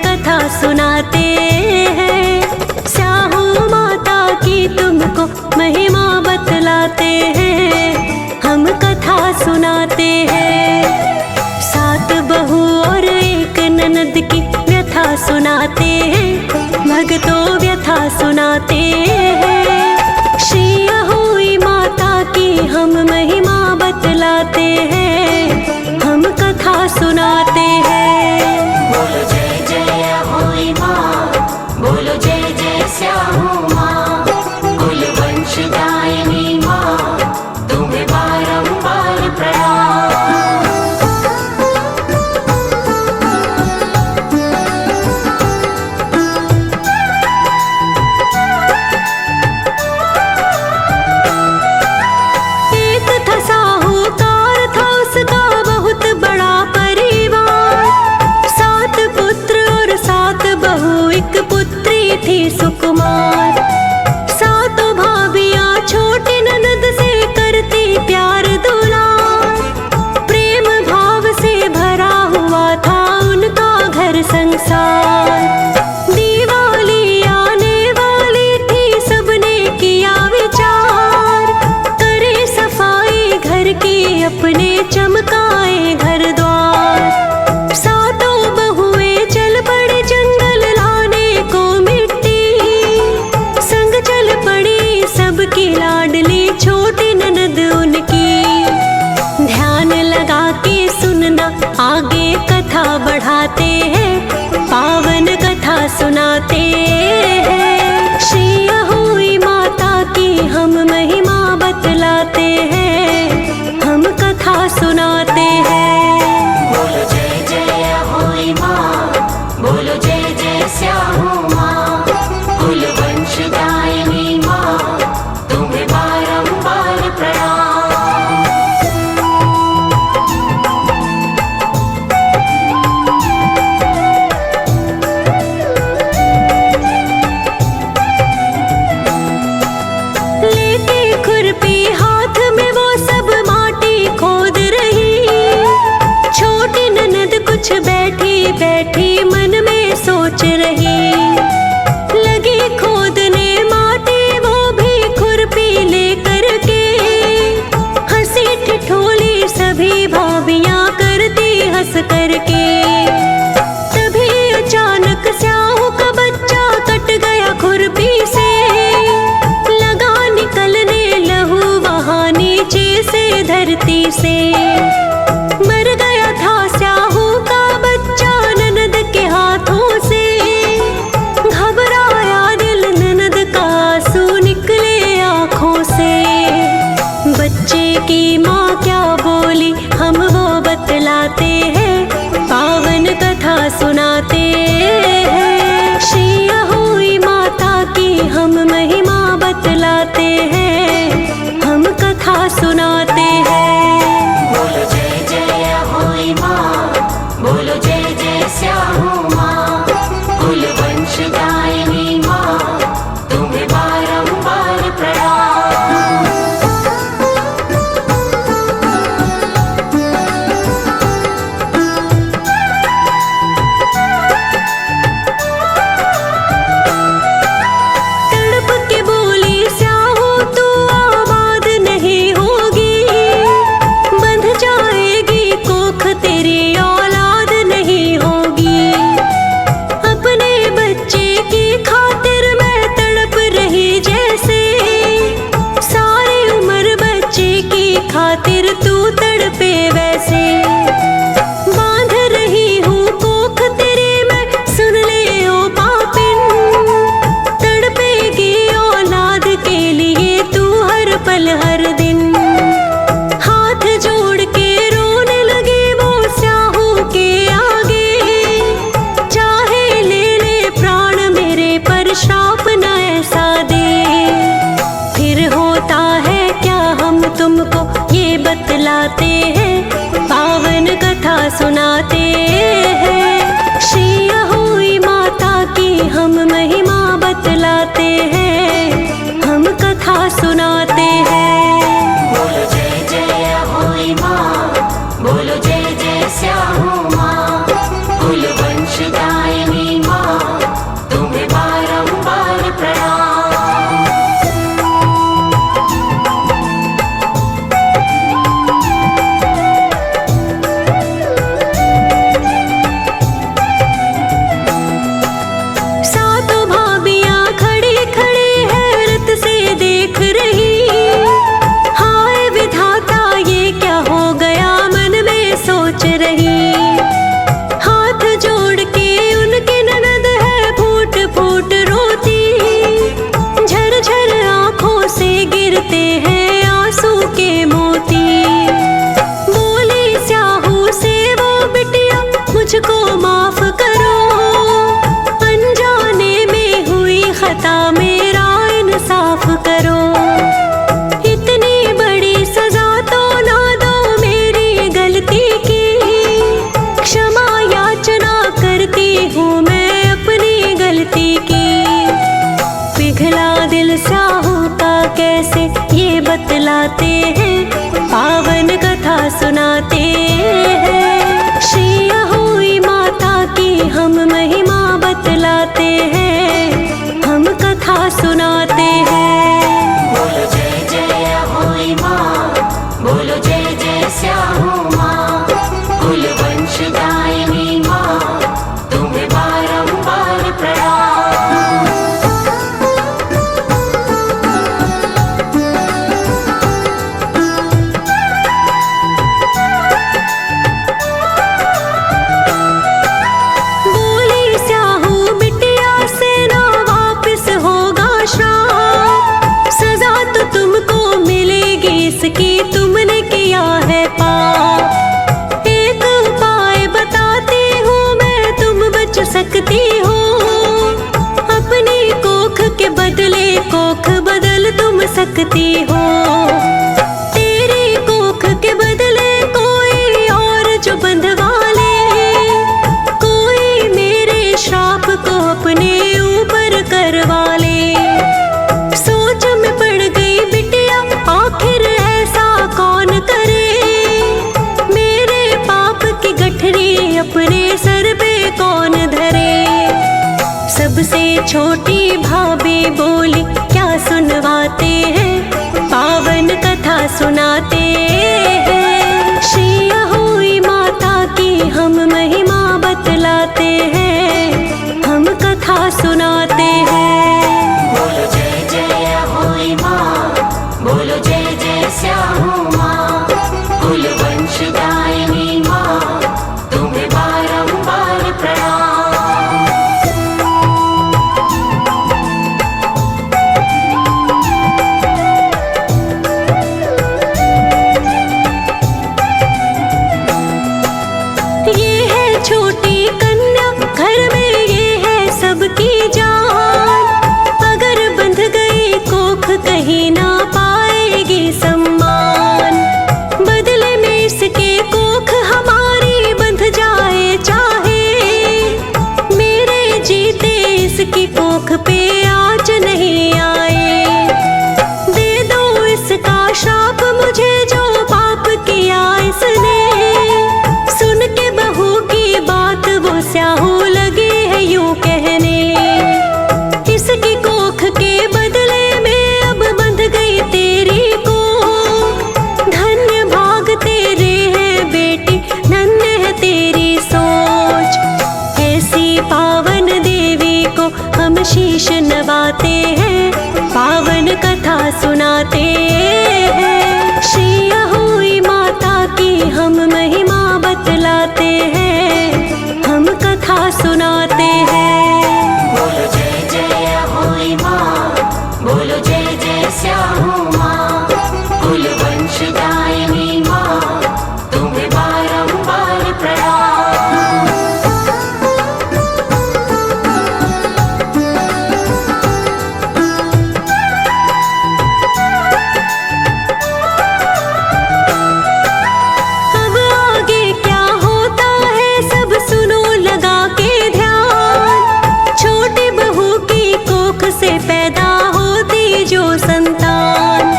कथा सुनाते हैं। स्याहू माता की तुमको महिमा बतलाते हैं, हम कथा सुनाते हैं। 7 बहू और 1 ननद की व्यथा सुनाते हैं, भक्तों व्यथा सुनाते हैं। श्री अहोई माता की हम महिमा बतलाते हैं, हम कथा सुनाते हैं। बोलो जय जय अहोई माँ, बोलो जय जय स्याहू माँ, कुल वंशदायिनी माँ, तुम्हें बारंबार प्रणाम। एक था साहूकार, था उसका बहुत बड़ा परिवार। 7 पुत्र और 7 बहू, एक पुत्री थी सुकुमार। 7 भाभियां छोटी ननद से करती प्यार दुलार। प्रेम भाव से भरा हुआ था उनका घर संसार। दिवाली आने वाली थी, सबने किया विचार। करे सफाई घर की अपने, चमकाए घर द्वार। 7 बहुएं चल पड़े जंगल लाने को मिट्टी। संग चल पड़ी सबकी लाडली छोटी ननद उनकी। ध्यान लगा के सुनना, आगे कथा बढ़ाते हैं, पावन कथा सुनाते हैं। श्री अहोई माता की हम महिमा बतलाते हैं, हम कथा सुनाते हैं। बोलो जय जय अहोई माँ, बोलो जय जय स्याहू माँ, कुल वंशदायिनी माँ, तुम्हें बारंबार प्रणाम। लेके खुरपी हाथ में वो सब माटी खोद रही। छोटी ननद कुछ बैठी बैठी मन में सोच रही। लगी खोदने माटी वो भी खुरपी लेकर के। हंसी ठिठोली सभी भाभियां करती हंस करके। तभी अचानक स्याहू का बच्चा कट गया खुरपी से। लगा निकलने लहू वहाँ नीचे से धरती से। मर गया था स्याहू का बच्चा ननद के हाथों से। घबराया दिल ननद का, आंसू निकले आँखों से। बच्चे की माँ क्या बोली हम वो बतलाते हैं, पावन कथा सुनाते हैं। श्री अहोई माता की हम महिमा बतलाते हैं, हम कथा सुनाते हैं। बोलो जय जय अहोई माँ, बोलो जय जय स्याहू माँ, कुल वंशदायिनी माँ, तुम्हें बारंबार प्रणाम। तड़प के बोली स्याहू तू आबाद नहीं होगी। बंध जाएगी कोख, तेरी औलाद नहीं होगी। अपने बच्चे की खातिर मैं तड़प रही जैसे। सारी उम्र बच्चे की खातिर तू तड़पे वैसे। बांध रही हूँ कोख तेरी मैं, सुन ले ओ पापिन। तड़पेगी औलाद के लिए तू हर पल हर दिन। हाथ जोड़ के रोने लगी वो स्याहू के आगे। चाहे ले ले प्राण मेरे, पर श्राप न ऐसा दे। फिर होता है क्या हम तुमको ये बतलाते हैं, पावन कथा सुनाते हैं। श्री अहोई माता की हम महिमा बतलाते हैं, हम कथा सुनाते हैं। बोलो जय जय अहोई माँ, बोलो जय जय स्याहू माँ, कुल वंशदायिनी बतलाते हैं, हम कथा सुनाते हैं। बोलो जय जय होई माँ, बोलो जय जय स्याहू माँ, कुल वंशदायिनी माँ, तुम्हें बारंबार प्रणाम। बोली स्याहू बिटिया से ना वापस होगा श्राप, सजा तो तुमको मिलेगी इसकी तुमने किया है पाप। एक उपाय बताती हूँ मैं, तुम बच सकती हो, अपनी कोख के बदले कोख बदल तुम सकती हो। तेरी कोख के बदले कोई और जो बंधवा ले, कोई मेरे श्राप को अपने ऊपर करवा ले। सोच में पड़ गई बिटिया, आखिर ऐसा कौन करे, मेरे पाप की गठरी अपने सर पे कौन धरे। सबसे छोटी भाभी बोली, क्या सुनवाते हैं, पावन कथा सुनाते हैं। श्री अहोई माता की हम महिमा बतलाते हैं, हम कथा सुनाते हैं। बोलो जय जय होई माँ, बोलो जय जय स्याहू माँ, कुल वंशदायिनी माँ, तुम्हें बारंबार प्रणाम। ये है छोटी कन्या, घर में ये है सबकी जान, अगर बंध गई कोख कहीं ना पाएगी सम्मान। बदले में इसके कोख हमारी बंध जाए चाहे, मेरे जीते इसकी कोख पे आज नहीं आए। दे दो इसका श्राप मुझे जो पाप किया इसने, सुन के बहू की बात वो स्याहू लगी है यूं कहने। इसकी कोख के बदले में अब बंध गई तेरी कोख, धन्य भाग तेरे है बेटी, धन्य है तेरी सोच। ऐसी पावन देवी को हम शीश नवाते हैं, पावन कथा सुनाते हैं। श्री अहोई माता की हम महिमा बतलाते हैं, हम कथा सुनाते हैं। बोलो जय जय होई माँ, बोलो जय जय स्याहू माँ, कुल वंशदायिनी माँ, तुम्हें बारंबार प्रणाम। अब आगे क्या होता है सब सुनो लगा के ध्यान, छोटी बहू की कोख से पैदा होती जो संतान,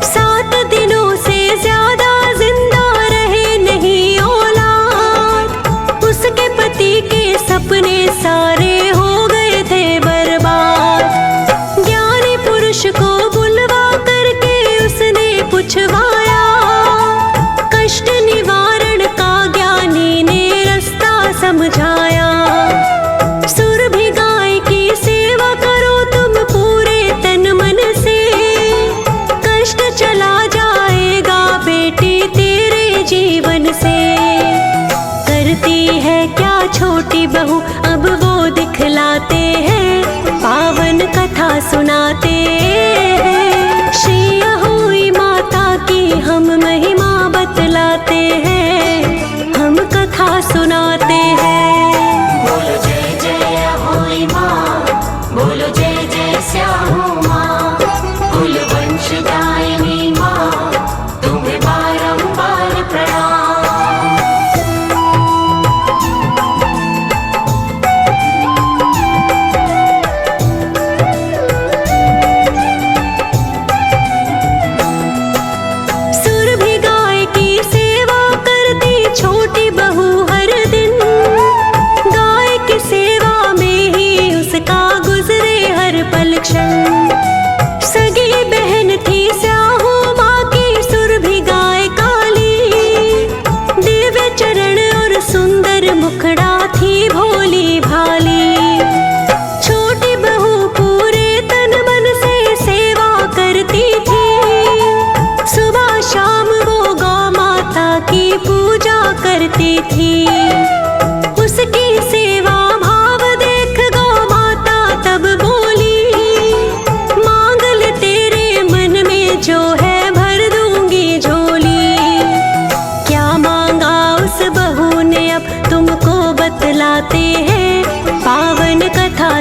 7 दिनों से ज्यादा जिंदा रहे नहीं औलाद, उसके पति के सपने सारे हो गए थे बर्बाद। ज्ञानी पुरुष को बुलवा करके उसने पूछवाया, कष्ट निवारण का ज्ञानी ने रास्ता समझाया। सुरभि गाय की सेवा करो तुम पूरे तन मन से, कष्ट चला जाएगा बेटी तेरे जीवन से। करती है क्या छोटी बहू अब वो दिखलाते हैं, पावन कथा सुनाते हैं। श्री अहोई माता की हम महिमा बतलाते हैं, हम कथा सुनाते हैं। बोलो जय जय होई माँ, बोलो जय जय स्याहू माँ, कुल वंशदायिनी माँ, तुम्हें बारंबार प्रणाम।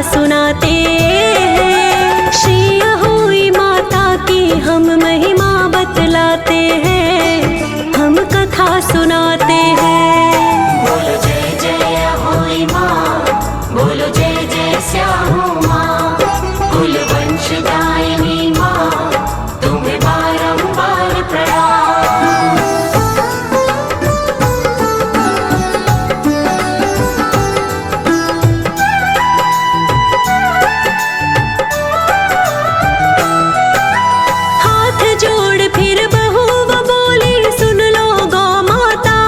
सुनाते हैं। श्री अहोई माता की हम महिमा बतलाते हैं, हम कथा सुनाते हैं। बोलो जय जय अहोई माँ, बोलो जय जय स्याहू माँ, कुल वंशदायिनी माँ, तुम्हें बारंबार प्रणाम। हाथ जोड़ फिर बहू वो बोली, सुन लो गौ माता,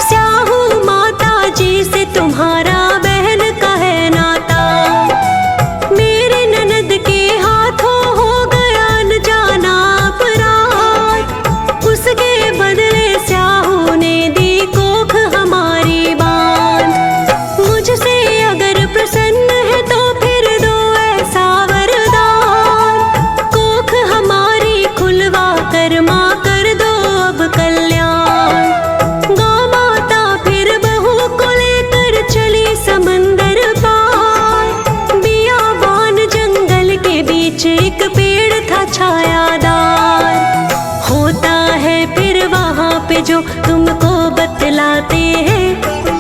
स्याहू माता जी से तुम्हारा बहन का है नाता। मेरे ननद के हाथों हो गया न जाना अपराध, उसके बदले स्याहू ने दी कोख हमारी बांध। मुझसे अगर प्रसन्न है तो फिर दो ऐसा वरदान, कोख हमारी खुलवा कर माँ कर दो अब कल्याण। गौ माता फिर बहू को लेकर चली समंदर पार, बियाबान जंगल के बीच एक पेड़ था छायादार। होता है फिर वहाँ पे जो तुमको बतलाते हैं,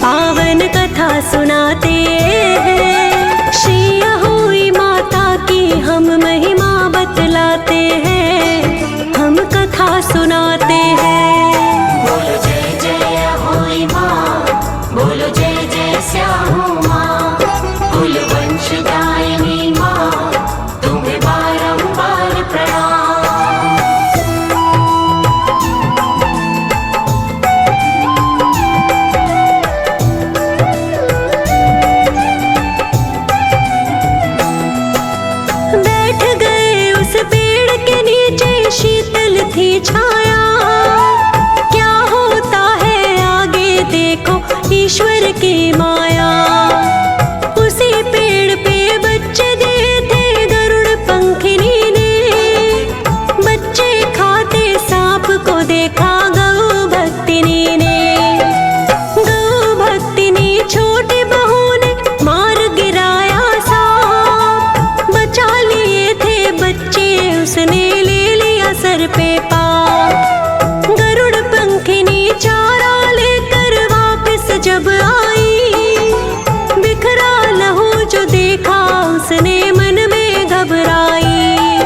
पावन कथा सुनाते हैं। श्री अहोई माता की हम महिमा बतलाते हैं, हम कथा सुनाते हैं। बोलो जय जय अहोई माँ, बोलो जय जय स्याहू माँ, कुल वंशदायिनी माँ, तुम्हें बारंबार प्रणाम। बैठ गए उस पेड़ के नीचे, शीतल थी छाया। क्या होता है आगे देखो ईश्वर की माया। उसी पेड़ पे बच्चे दिए थे गरुड़ पंखिनी ने, बच्चे खाते सांप को देखा गौ भक्तिनी ने। गौ भक्तिनी छोटी बहू ने मार गिराया सांप, बचा लिए थे बच्चे उसने ले लिया सर पे पाप। गरुड़ पंखिनी चारा लेकर वापस जब आई, बिखरा लहू जो देखा उसने मन में घबराई।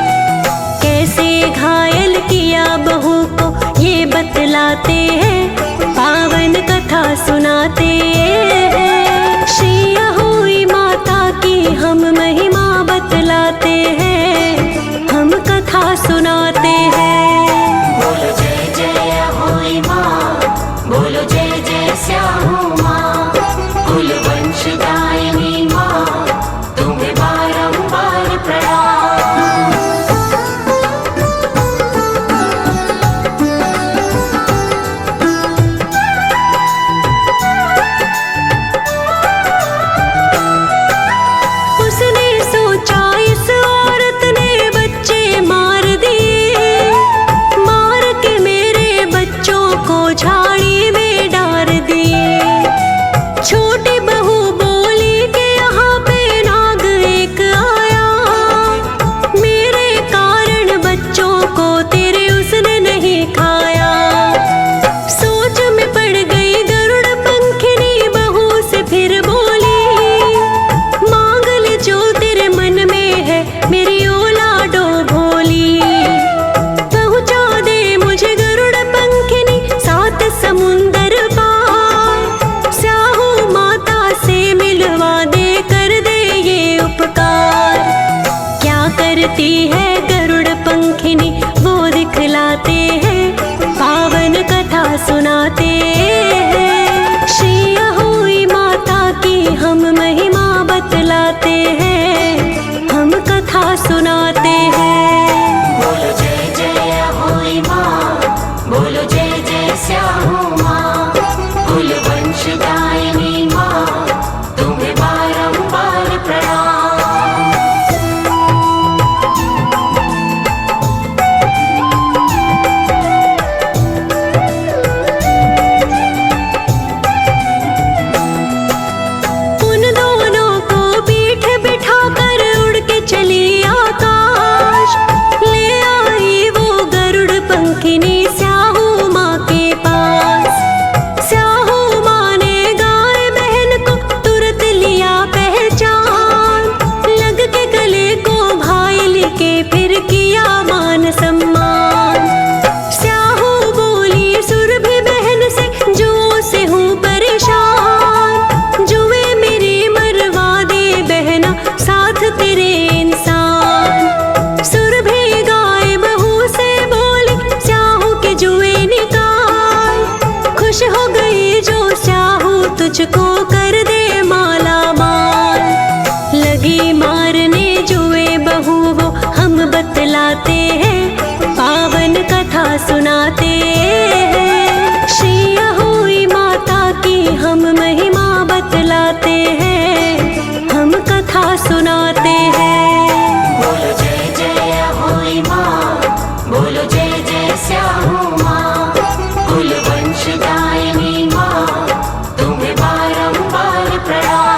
कैसे घायल किया बहू को ये बतलाते हैं, पावन कथा सुनाते हैं। श्री अहोई माता की हम महिमा बतलाते हैं, हम कथा सुनाते हैं। बोलो जय जय अहोई माँ, बोलो जय जय स्याहू माँ, कुल वंशदायिनी माँ, तुम्हें बारंबार प्रणाम। उसने सोचा इस औरत ने बच्चे मार दिए, मार के मेरे बच्चों को झाड़ी में डाल दिए। छोटी बहू बोली कि यहाँ पे नाग एक आया, मेरे कारण बच्चों को तेरे उसने नहीं खाया। सोच में पड़ गई गरुड़ पंखिनी, बहू से फिर बोली, मांग ले जो तेरे मन में है मेरी औलादो भोली। पहुँचा दे मुझे गरुड़ पंखिनी 7 समुंदर पार, स्याहू माता से मिलवा दे कर दे ये उपकार। क्या करती है गरुड़ पंखिनी वो दिखलाते हैं, पावन कथा सुनाते हैं। श्री अहोई माता की हम महिमा बतलाते हैं, हम कथा सुनाते हैं। बोलो जय जय अहोई माँ, बोलो जय जय स्याहू माँ, कुल वंशदायिनी माँ, तुम्हें बारंबार प्रणाम। सुनाते हैं। बोलो जय जय होई माँ, बोलो जय जय स्याहू माँ, कुल वंशदायिनी माँ, तुम्हें बारंबार प्रणाम।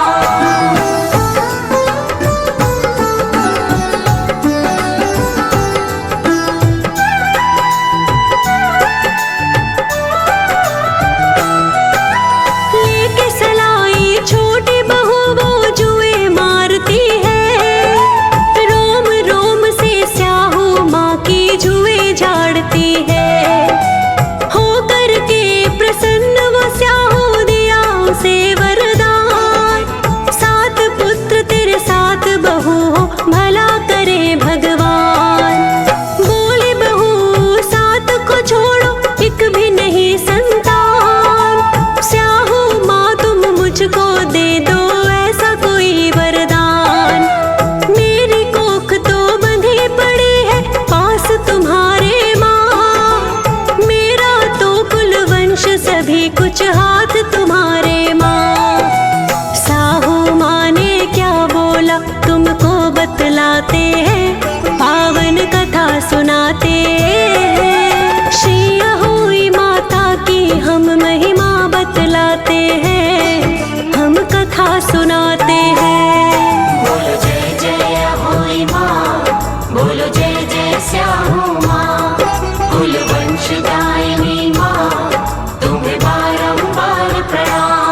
लेके सलाई छोटी बहू वो जुए मारती है, रोम रोम से स्याहू माँ की जुए झाड़ती है। हो करके प्रसन्न वो स्याहू दिया उसे वरदान, 7 पुत्र तेरे 7 बहू हो भला करे भगवान। बोली बहू 7 को छोड़ो एक भी नहीं संतान, स्याहू माँ तुम मुझको दे दो ऐसा कोई वरदान। मेरी कोख तो बंधी पड़ी है पास तुम्हारे माँ, मेरा तो कुल वंश सभी कुछ हाथ तुम्हारे माँ। साहू माँ ने क्या बोला तुमको बतलाते हैं, पावन कथा सुनाते हैं। श्री अहोई माता की हम महिमा बतलाते हैं, हम कथा सुनाते हैं। बोलो जय जय होई माँ, बोलो जय जय स्याहू माँ, कुल वंशदायिनी माँ, तुम्हें बारंबार प्रणाम।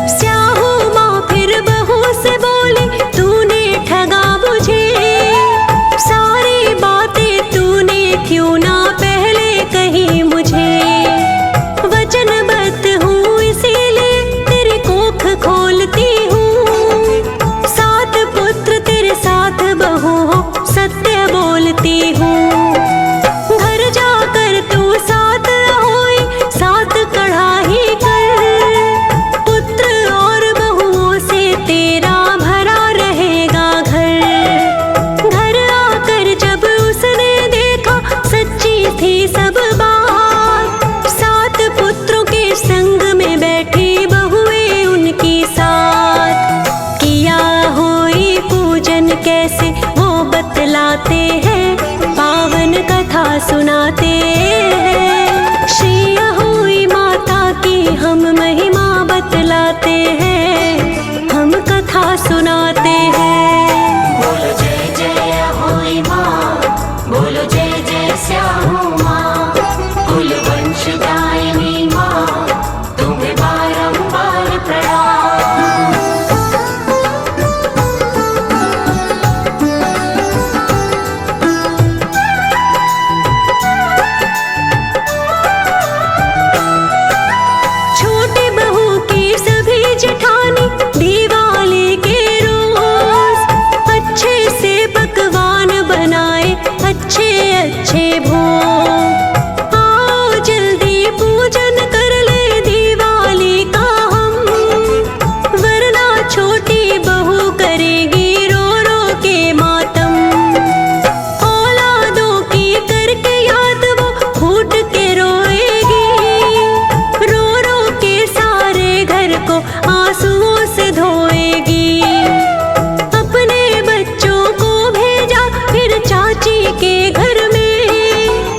स्याहू माँ फिर बहू से बोली तूने ठगा मुझे, सारी बातें तूने क्यों ना पहले कही मुझे। वचनबद्ध हूँ इसीलिए तेरी कोख खोलती हूँ, 7 पुत्र तेरे 7 बहू हो सत्य बोलती हूँ। घर जाकर तू 7 अहोई 7 कढ़ाई कर, पुत्र और बहुओं से तेरा भरा रहेगा घर। घर आकर जब उसने देखा सच्ची थी सब बात, 7 पुत्रों के संग में बैठी बहुएं उनकी साथ। किया होई पूजन कैसे वो बतलाते हैं, पावन कथा सुनाते हैं। श्री अहोई माता की हम महिमा बतलाते हैं, हम कथा सुनाते हैं। बोलो जय जय होई माँ, बोलो जय जय स्याहू माँ, कुल वंशदायिनी माँ, तुम्हें बारंबार प्रणाम। छोटी बहू की सभी जेठानी दिवाली के रोज अच्छे से पकवान बनाए, अच्छे अच्छे भोग। आओ जल्दी पूजन कर ले दिवाली का हम, वरना छोटी बहू करेगी रो रो के मातम। औलादों की करके याद वो फूट के रोएगी, रो रो के सारे घर को आंसुओं से धोएगी। अपने बच्चों को भेजा फिर चाची के घर में,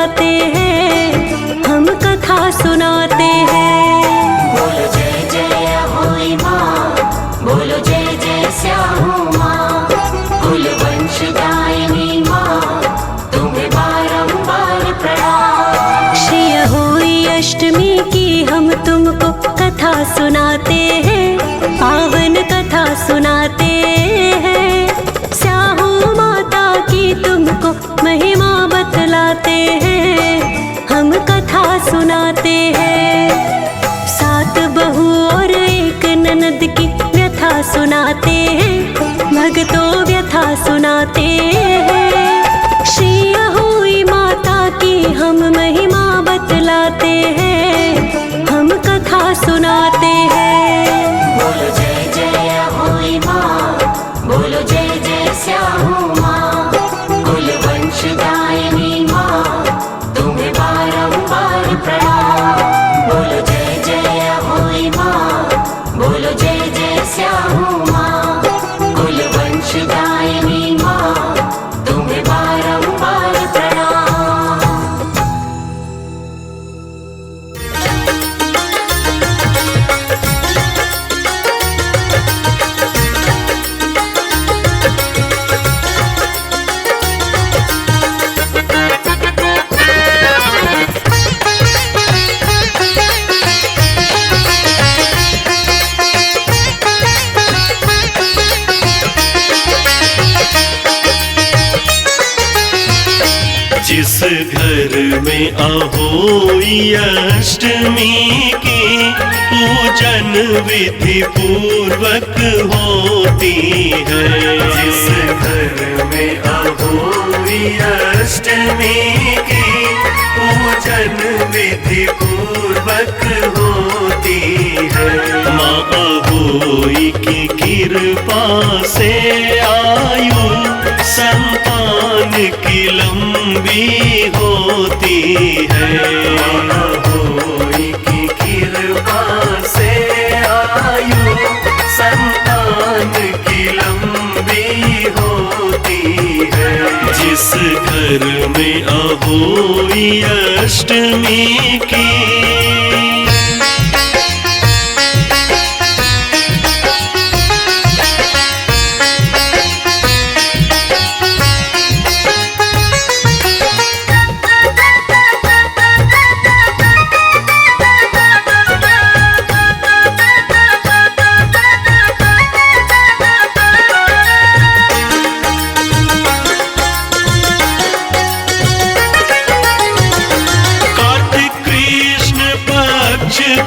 सुनाते हैं, हम कथा सुनाते हैं। बोलो जय जय होई माँ, बोलो जय जय स्याहू माँ, कुल वंशदायिनी माँ, तुम्हें बारंबार प्रणाम। श्री अहोई अष्टमी की हम तुमको कथा सुनाते हैं, पावन कथा सुनाते हैं। स्याहू माता की तुमको महिमा बतलाते हैं, हम कथा सुनाते हैं। 7 बहू और 1 ननद की व्यथा सुनाते हैं, भक्तों व्यथा सुनाते हैं। श्री अहोई माता की हम महिमा बतलाते हैं, हम कथा सुनाते हैं। बोलो जय जय होई माँ, बोलो जय जय स्याहू माँ, कुल वंशदायिनी माँ, तुम्हें बारंबार प्रणाम। बोलो जय जय होई माँ, बोलो जय जय स्याहू माँ, कुल वंशदायिनी माँ, तुम्हें बारंबार प्रणाम। जिस घर में अहोई अष्टमी की पूजन विधि पूर्वक होती है, जिस घर में अहोई अष्टमी की पूजन विधि पूर्वक होती है, माँ अहोई की कृपा से आयु संतान की लंबी होती है। अहोई की कृपा से आयु संतान की लंबी होती है। जिस घर में अहोई अष्टमी की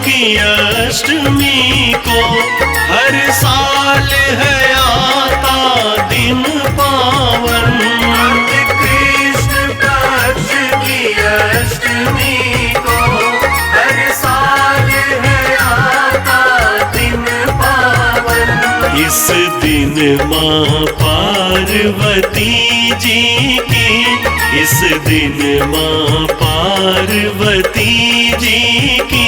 की अष्टमी को हर साल है आता दिन पावन। कृष्ण पक्ष की अष्टमी को हर साल है आता दिन पावन। इस दिन माँ पार्वती जी की, इस दिन माँ पार्वती जी की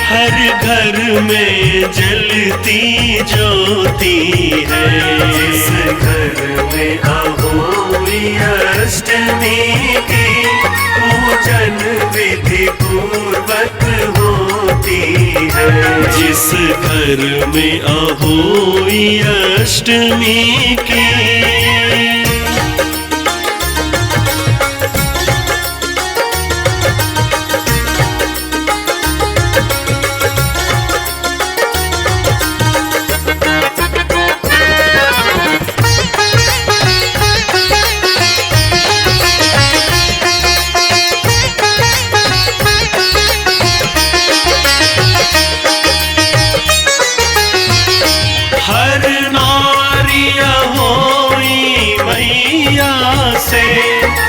हर घर में जलती ज्योति है। जिस घर में अहोई अष्टमी की पूजन विधि पूर्वक होती है, जिस घर में अहोई अष्टमी की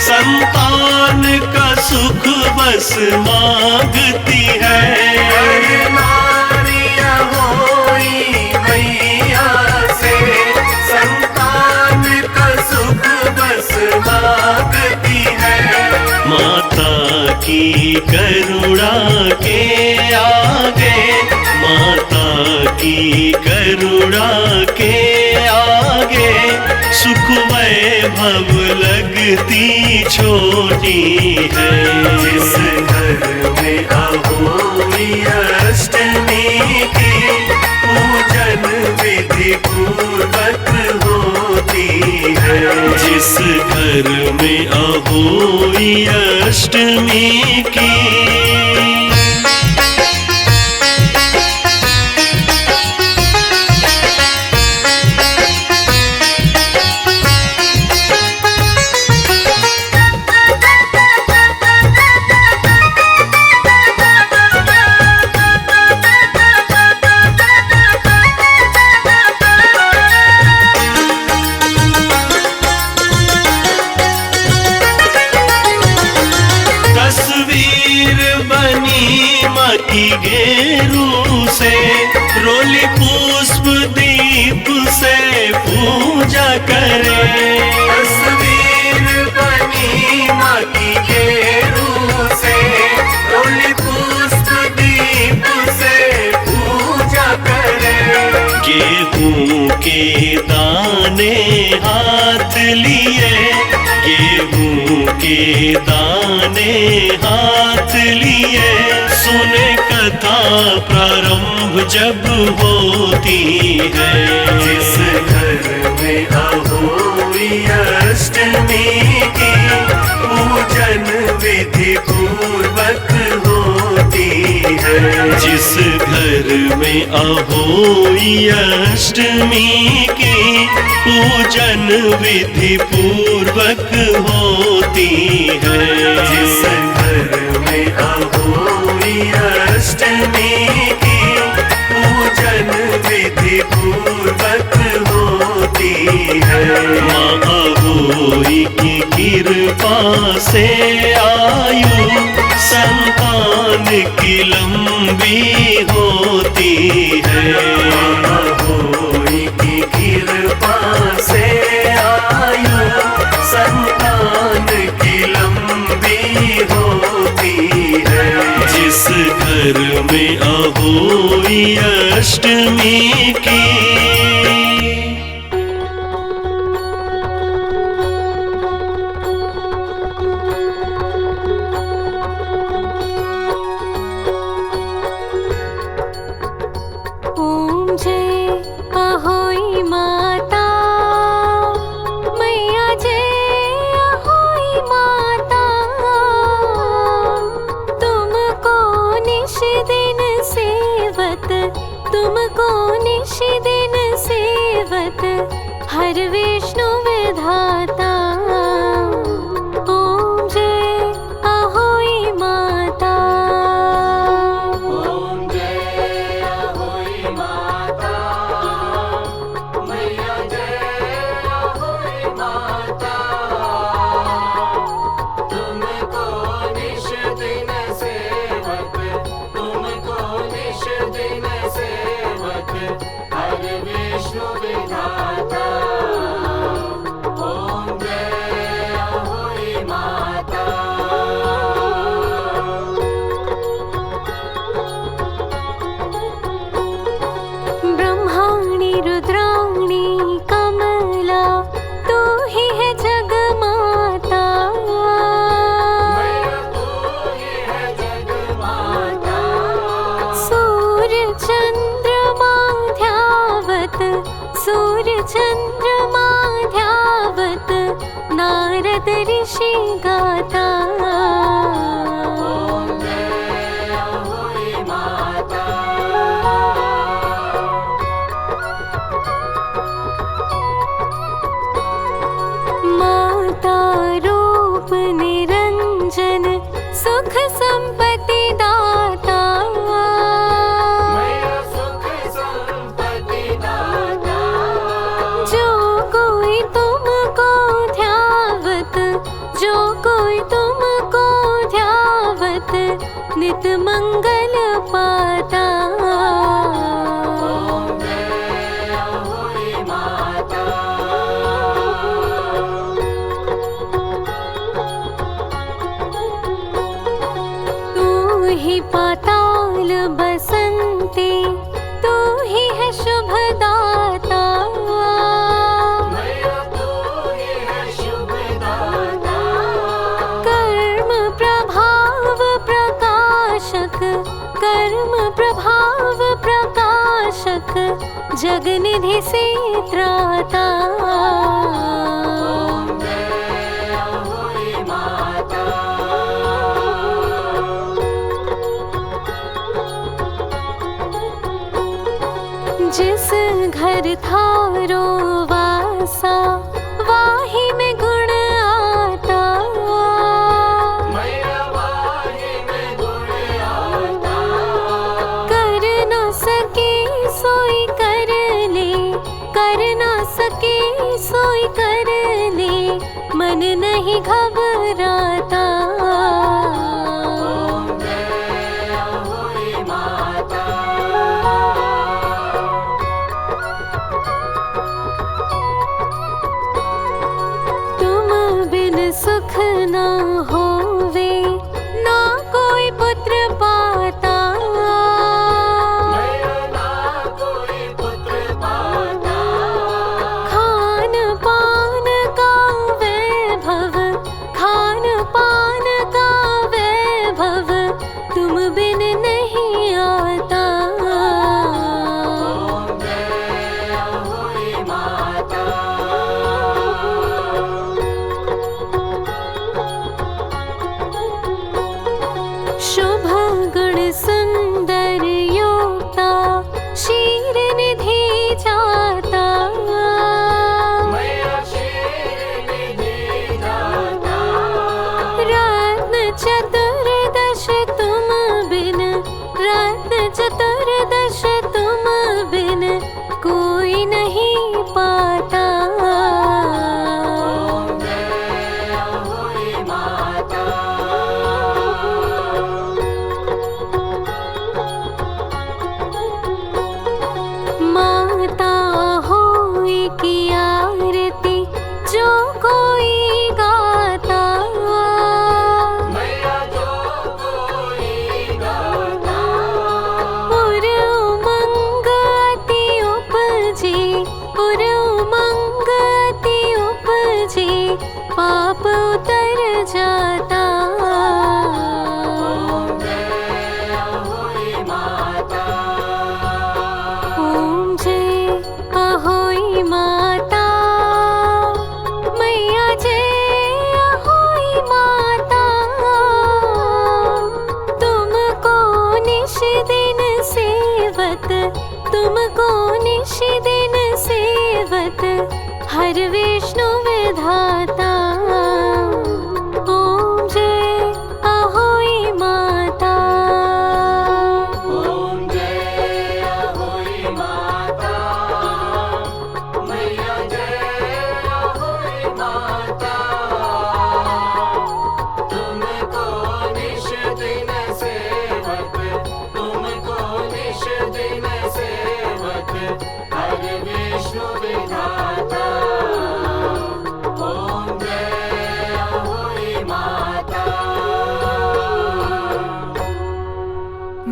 संतान का सुख बस मांगती है। हर नारियां होई मैया से संतान का सुख बस मांगती है। माता की करुणा के आगे, माता की करुणा के आगे सुख वैभव लगती छोटी है। जिस घर में अहोई अष्टमी की पूजन विधि पूर्वक होती है। जिस घर में अहोई अष्टमी की की गेरू से रोली पुष्प दीप से पूजा करे। तस्वीर बनी माँ की गेरू से रोली पुष्प दीप से पूजा करे। गेहूं के दाने हाथ लिए, गेहूं के दाने हाथ लिए, सुने कथा प्रारंभ जब होती है। जिस घर में अहोई अष्टमी की पूजन विधि पूर्वक होती है। जिस घर में अहोई अष्टमी की पूजन विधि पूर्वक होती है। जिस घर में अहोई अष्टमी की पूजन विधि पूर्वक होती है। माँ अहोई की कृपा से आयु संतान की लंबी होती है। माँ अहोई की कृपा से आयु संतान की लंबी होती है। जिस घर में अहोई अष्टमी की हर विष्णु विधाता। ओम जय अहोई माता। ओम जय अहोई माता। मैया जय अहोई माता। तुमको निश दिन सेवक, तुमको निश दिन सेवक, हर विष्णु विधाता। ओम जय अहोई माता। ब्रह्माणी रुद्राणी कमला तू ही है जगमाता। मैया तू ही है जगमाता। सूर्य चंद्रमा ध्यावत, सूर्य चंद्रमा ध्यावत, नारद ऋषि गाता। ओम जय अहोई माता। माता रूप निरंजन सुख संपत्ति दाता। मैया सुख संपत्ति दाता। जो कोई तुमको ध्यावत, जो कोई तुमको ध्यावत, नित मंगल पाता। ओम जय अहोई माता। तू ही पाताल बसंती, तू ही है शुभदाता। मैया तू जगनिधि से त्राता। जिस घर थारो वासा वाही में गुण आता। कर न सके सोई कर ले, कर न सके सोई कर ले, मन नहीं घबराता। सुख न होवे ना कोई पुत्र पाता। खान पान का वैभव, खान पान का वैभव, तुम बिन नहीं आता। शुभ गुण सुंदर योक्ता शीर निधि जाता। रत्न चतुर्दश तुम बिन, रत्न चतुर्दश तुम बिन कोई नहीं पाता। माता होई की आरती जो कोई गाता। पुर उमंग अति उपजे, पुर उमंग अति उपजे, पाप उतर जाता। ओम जय अहोई माता, मैया जय अहोई माता। तुमको निश दिन सेवत, तुमको निश दिन सेवत, हर विष्णु विधाता। ओम जय अहोई माता।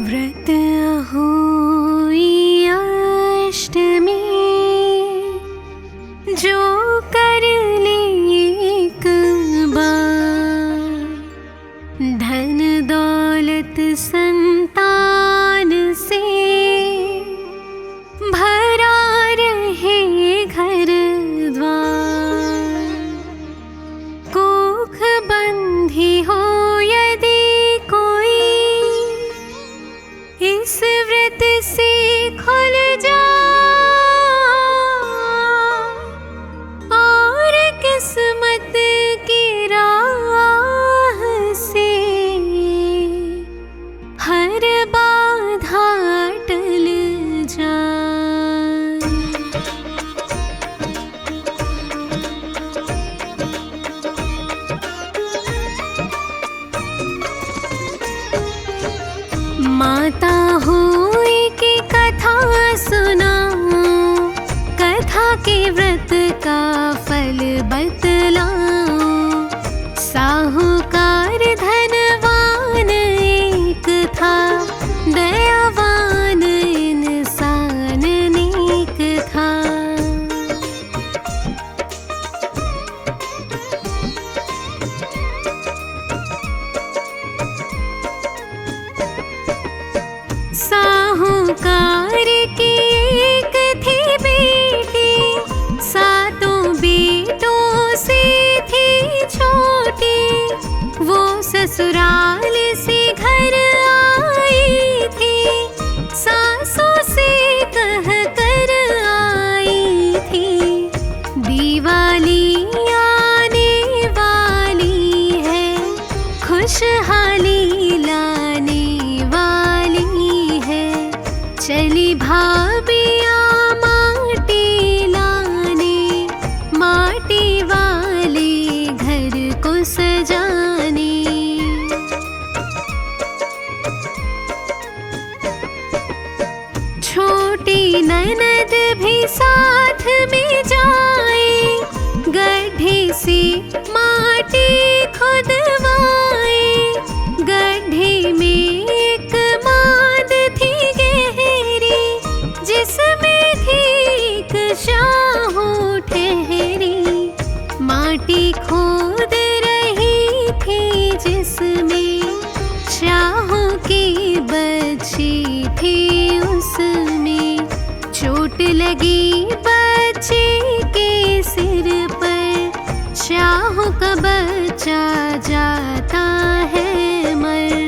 व्रत अहोई अष्टमी जो कर ले एक बार, धन दौलत संतान से भरा रहे घर द्वार। कोख बंधी हो यदि कोई, इस व्रत से खुल जा और किस्मत की राह से हर बाधा टल जाए। माता हुई की कथा सुनाऊं, कथा के व्रत का फल बतलाऊं। साहूकार धनवान एक था, दयावान इंसान नेक था। साहूकार की एक थी ससुराल से घर आई थी, सासों से कह कर आई थी, दिवाली आने वाली है, खुशहाली लाने वाली है। चली भाभियाँ माटी लाने, माटी वाले घर को सजाने। छोटी ननद भी साथ में जाए, गड्ढे से माटी खुदवाए। गड्ढे में एक माद थी गहरी, जिसमें थी एक शाहू ठहरी। माटी खोद रही थी जिसमें शाहू की बच्ची थी, उसमें चोट लगी बच्चे के सिर पर, शाहू का बच्चा जाता है मर।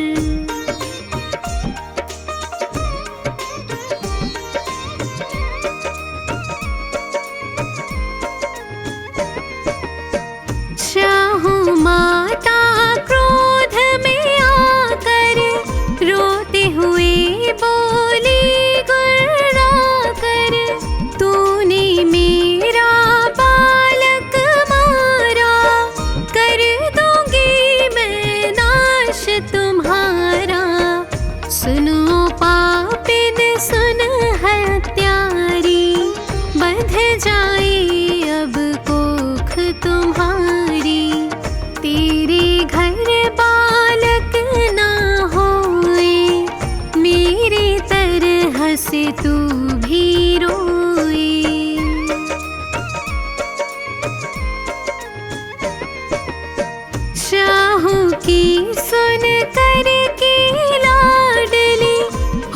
शाहू माता क्रोध में आकर रोते हुए बोली गुर्रा कर, तूने मेरा बालक मारा, कर दूंगी मैं नाश तुम्हारा। सुनो पापिन सुन हत्यारी, बंध जाए अब कोख तुम्हारी। तेरे घर बालक ना होए, मेरी तरह से तू भी रोए। शाहू की सुन कर के लाडली,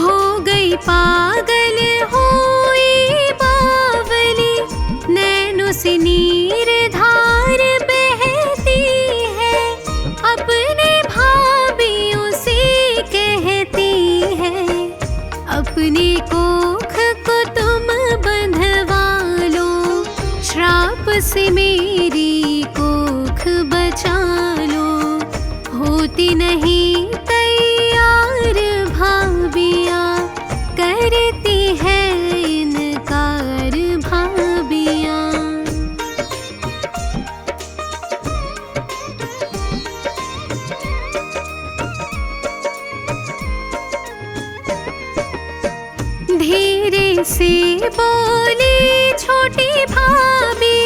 हो गई पागल हुई बावली। नैनों से नीर धार बहती है, अपने भाभियों से कहती है, अपने कोख को तुम बंधवा लो, श्राप से मेरी कोख बचा लो। होती नहीं तैयार भाभियाँ, करती है इनकार भाभियाँ। धीरे से बोली छोटी भाभी,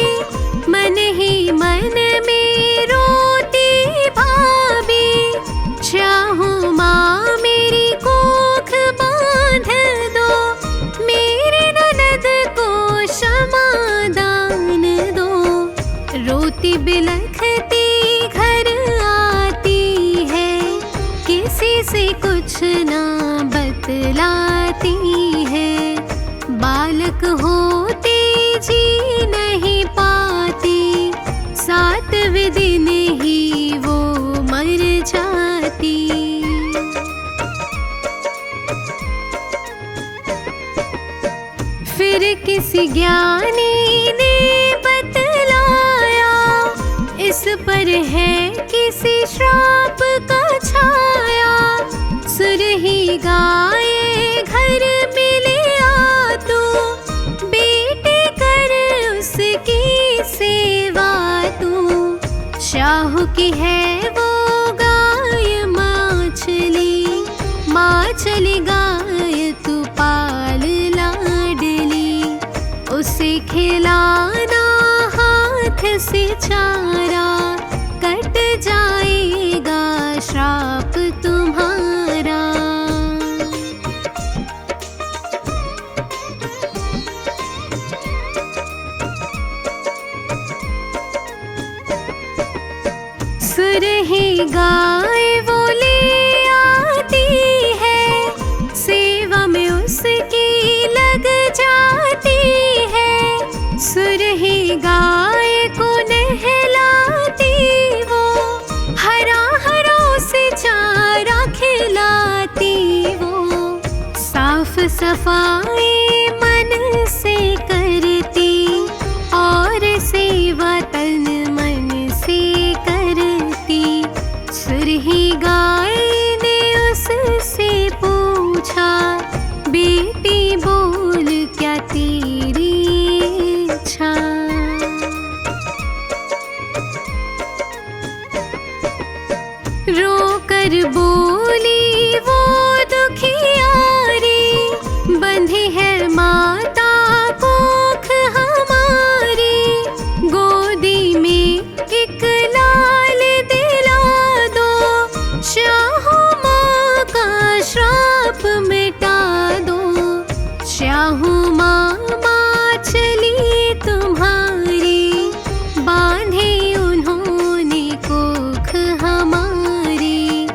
मन ही मन में रोती भाभी। चाहूँ माँ मेरी कोख बांध दो, मेरे ननद को क्षमादान दो। रोती बिलखती घर आती है, किसी से कुछ ना बतलाती है। बालक होते जी नहीं पाती, 7वें दिन ही वो मर जाती। फिर किसी ज्ञानी ने बतलाया, इस पर है किसी श्राप का छाया। सुरही गाये घर मिले आ तू, बेटे कर उसकी सेवा तू। शाहू की है वो गाय माछली, माछली गाय तू पाल लाडली। उसे खिलाना हाथ से चारा, कट जाएगा श्राप तुम्हारा। सुरही गाय वो ले आती है, सेवा में उसकी लग जाती है। सुरही गाय को नहलाती वो, हरा हरा सफाई मन से करती और सेवा तन मन से करती। सुरही गाय ने उससे पूछा, बेटी बोल क्या तेरी इच्छा। रोकर बोली वो दुखियारी, बंधी है माता कोख हमारी। गोदी में एक लाल दिला दो, शाहू माँ का श्राप मिटा दो। शाहू माँ चली तुम्हारी, बांधे उन्होंने कोख हमारी।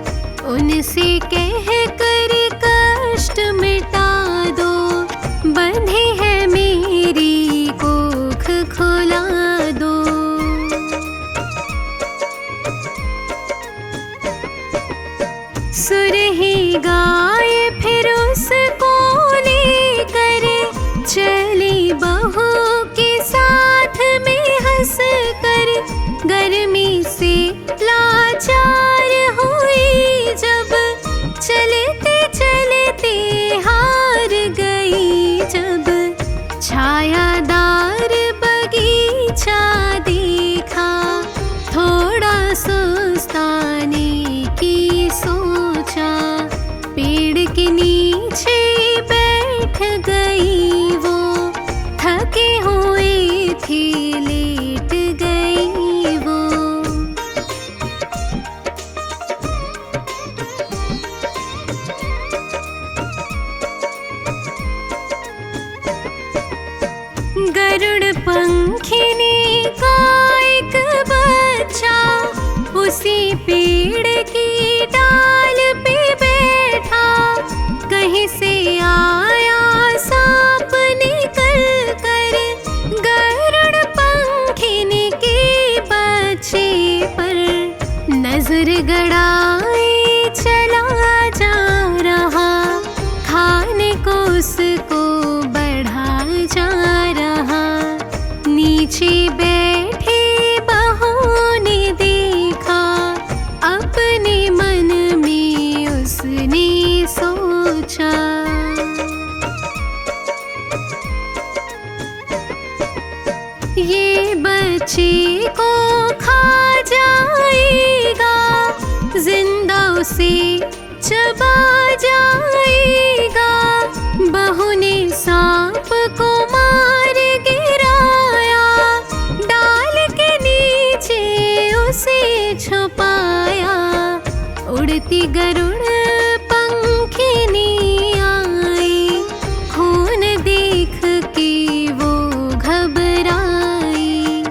उनसे कह कर कष्ट मिटा दो, बंधे है मेरी कोख खोला दो। सुरही गाय फिर उसको लेकर चली बहू के साथ में हंस कर। गर्मी से लाचार हुई जब, चलते चलते हार गई जब। छायादार बगीचा देखा, थोड़ा सुस्ताने की सोचा। पेड़ के नीचे बैठ गई वो, थके हुए थे लेट गई वो। गरुड़ पंखिनी का एक बच्चा, उसी पेड़ की डाल पे बैठा। कहीं से आया सांप निकल कर, गरुड़ पंखिनी के बच्चे पर नजर गड़ाए चला जा रहा। खाने को उसको बढ़ा जा रहा। नीचे बैठे बहू ने देखा, अपने मन में उसने सोचा। ये बच्चे को खा जाएगा, जिंदा उसे चबा जाएगा। बहू ने सांप को मार गिराया, डाल के नीचे उसे छुपाया। उड़ती गरुड़ पंखिनी आई, खून देख के वो घबराई।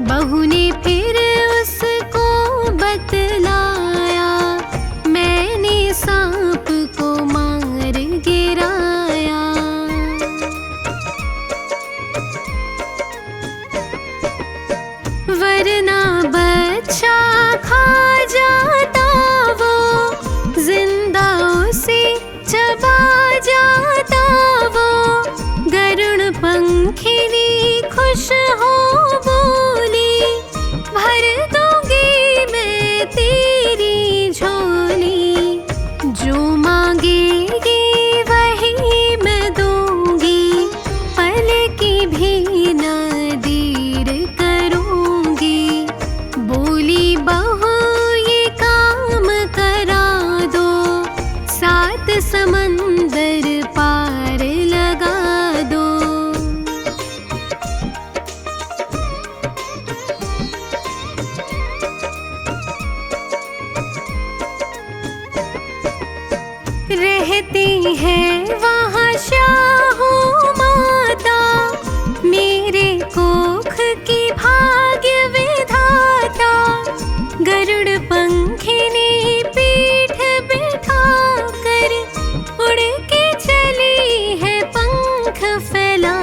बहू ने फिर उसको बतलाया, मैंने सांप को मार गिराया। वरना बच्चा खा जाता वो, जिंदा उसे चबा जाता वो। गरुड़ पंखिनी खुश हो बोली, भर दूंगी मैं तेरी झोली। जो मांगेगी वही मैं दूंगी, पल की भी न देर करूंगी। बोली बहू ये काम करा दो, 7 समंदर पार लगा दो। रहती है वहाँ शाहू माता, मेरे कोख की भाग्य विधाता। गरुड़ पंखिनी पीठ बिठा कर, उड़ के चली है पंख फैला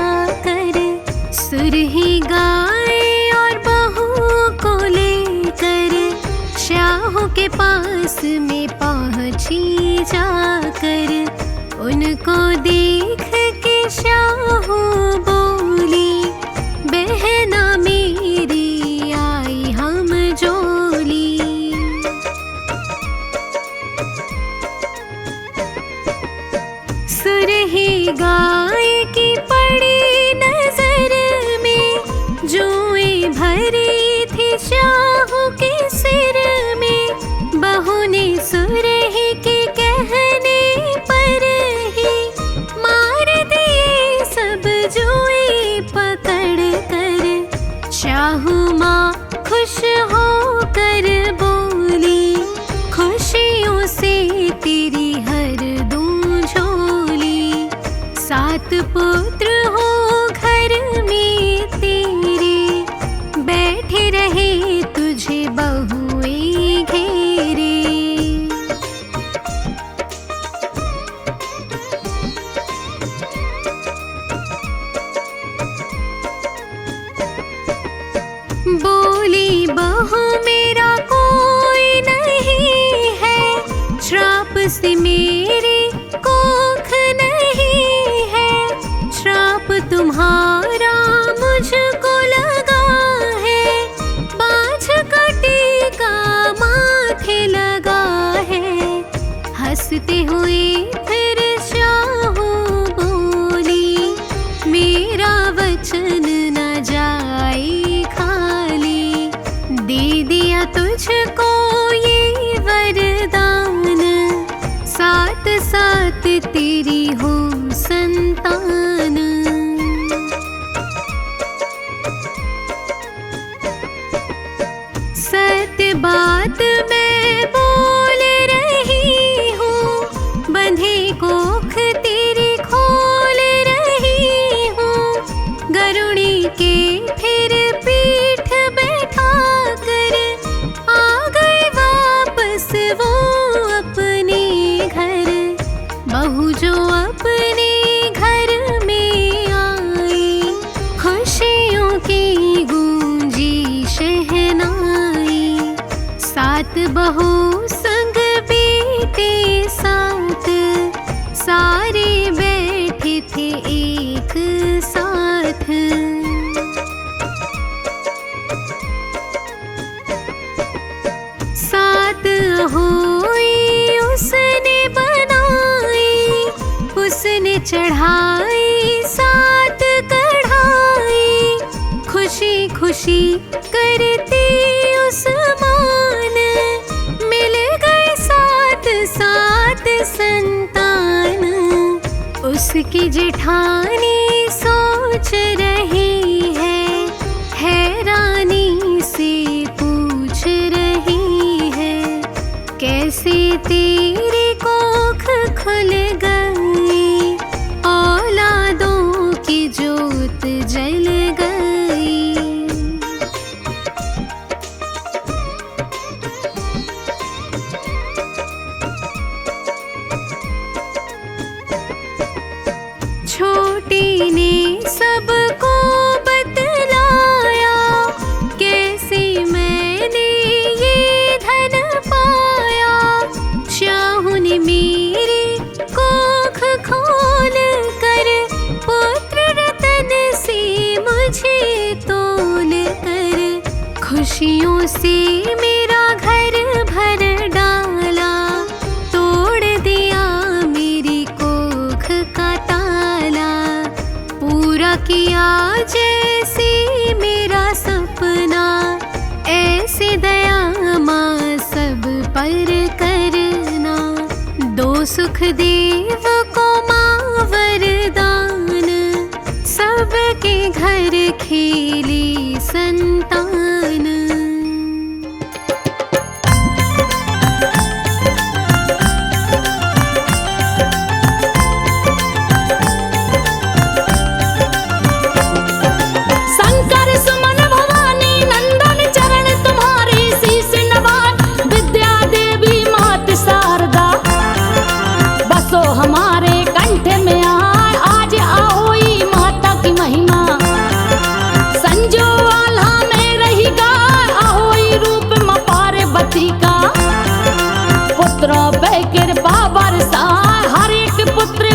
कर। सुरही गाय और बहू को लेकर, शाहू के पास में पहुंची जाकर। उनको देख के शाहू बोली, बहना मेरी आई हम जोली। सुरही गाय की पड़ी नजर में, जुएं भरी थी शाहू के सिर में। बहू ने सुरही के कहने पर ही मार दिए सब जुएं पकड़ कर। शाहू माँ खुश होकर बोली, खुशियों से तेरी हर दूं झोली। 7 पुत्र हो घर में तेरे, बैठे रहे तुझे बहुएं घेरे। बोली बहू मेरा कोई नहीं है, श्राप से मेरे कोख नहीं है। श्राप तुम्हारा मुझको लगा है, बाँझ का टीका माथे लगा है। हंसते हुए फिर शाहू बोली, मेरा वचन न जाए खाली। दे दिया तुझको ये वरदान, साथ साथ तेरी हो संतान। सत्य बात मैं बोल रही हूँ, बंधे कोख तेरी खोल रही हूँ। गरुड़ी के फिर पीठ बैठा कर आ गए वापस वो अपने घर। बहू जो अपने घर में आई, खुशियों की गूंजी शहनाई। 7 बहू संग बेटे 7, सारे बैठे थे एक साथ। सात अहोई उसने बनाई, उसने चढ़ाई 7 कढ़ाई। खुशी खुशी करती उस्मान, मिल गए 7 संतान। उसकी जेठानी सोच रही है, हैरानी से पूछ रही है। कैसे तेरी कोख खुल गई, औलादों की जोत जल गई। छोटी ने सबको बतलाया, कैसे मैंने ये धन पाया। शाहू ने मेरे कोख खोल कर, पुत्र रतन से मुझे तोल कर। खुशियों से मेरा घर भर डाला, तोड़ दिया मेरी कोख का ताला। पूरा किया जैसे मेरा सपना, ऐसे दया माँ सब पर करना। 2 सुख देव को माँ वरदान, सबके घर खेली संतान। पुत्र पे कृपा बरसा, हर एक पुत्र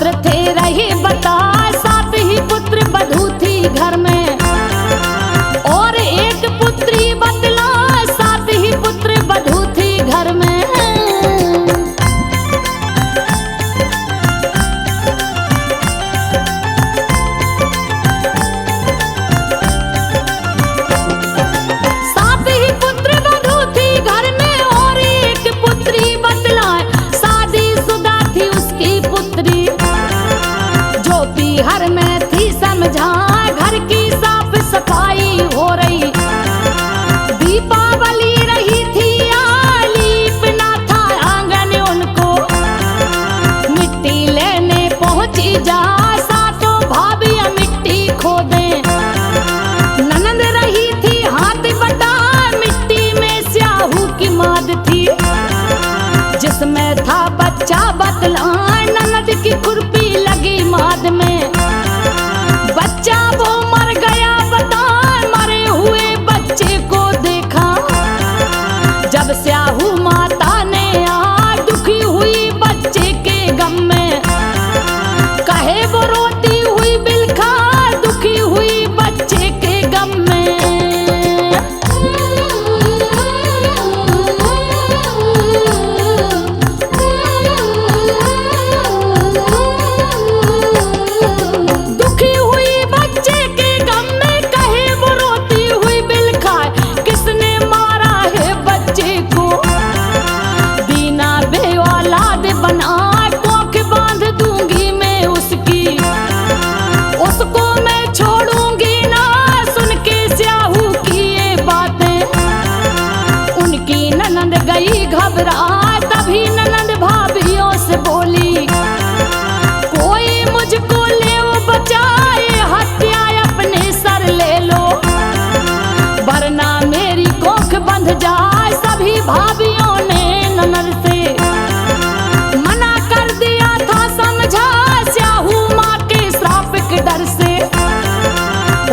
पुत्र थे रहे बता, 7 ही पुत्र बधू थी घर में, और एक पुत्री बतला, 7 ही पुत्र बधू थी घर में। हर में थी समझा, घर की साफ सफाई हो रही, दीपावली रही थी, लीपना था आंगन उनको, मिट्टी लेने पहुंची जा, सातों भाभियां मिट्टी खोदे, ननद रही थी हाथ बटा, मिट्टी में स्याहू की माद थी, जिसमें था बच्चा बतला, ननद की खुरपी लगी माद में, बच्चा वो मर गया बता, मरे हुए बच्चे को देखा, जब स्याहू माता ने दुखी हुई बच्चे के गम में, कहे वो रोती हुई बिलखा, दुखी हुई बच्चे के गम में। गई घबरा, तभी ननद भाभियों से बोली, कोई मुझको ले बचाए, हत्या अपने सर ले लो, वरना मेरी कोख बंध जाए। सभी भाभियों ने ननद से मना कर दिया था समझा, स्याहू माँ के श्राप के डर से,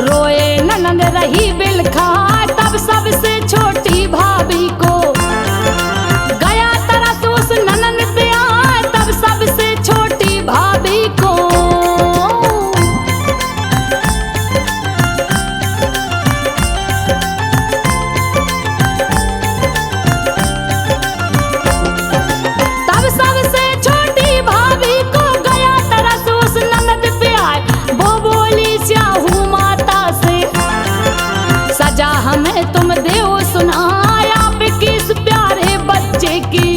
रोए ननद रही बिलखा, तब सबसे छोटी भाभी को ननद पे आए, तब सबसे छोटी भाभी को तब सबसे छोटी भाभी को गया तरस, उस ननद पे आए, वो बोली स्याहू माता से, सजा हमें तुम देओ सुनाया, आप किस प्यारे बच्चे की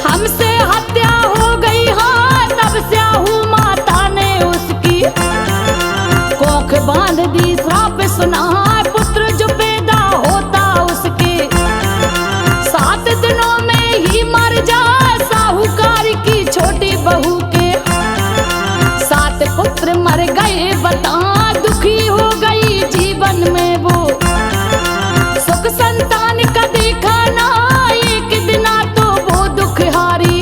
हमसे हत्या हो गई, हाँ तब स्याहू माता ने उसकी कोख बांध दी, श्राप सुना, पुत्र जो पैदा होता उसके 7 दिनों में ही मर जाए, साहूकार की छोटी बहू के 7 पुत्र मर गए बता, दुखी हो गई जीवन में वो, सुख संतान का देखा ना, एक दिन तो वो दुख हारी,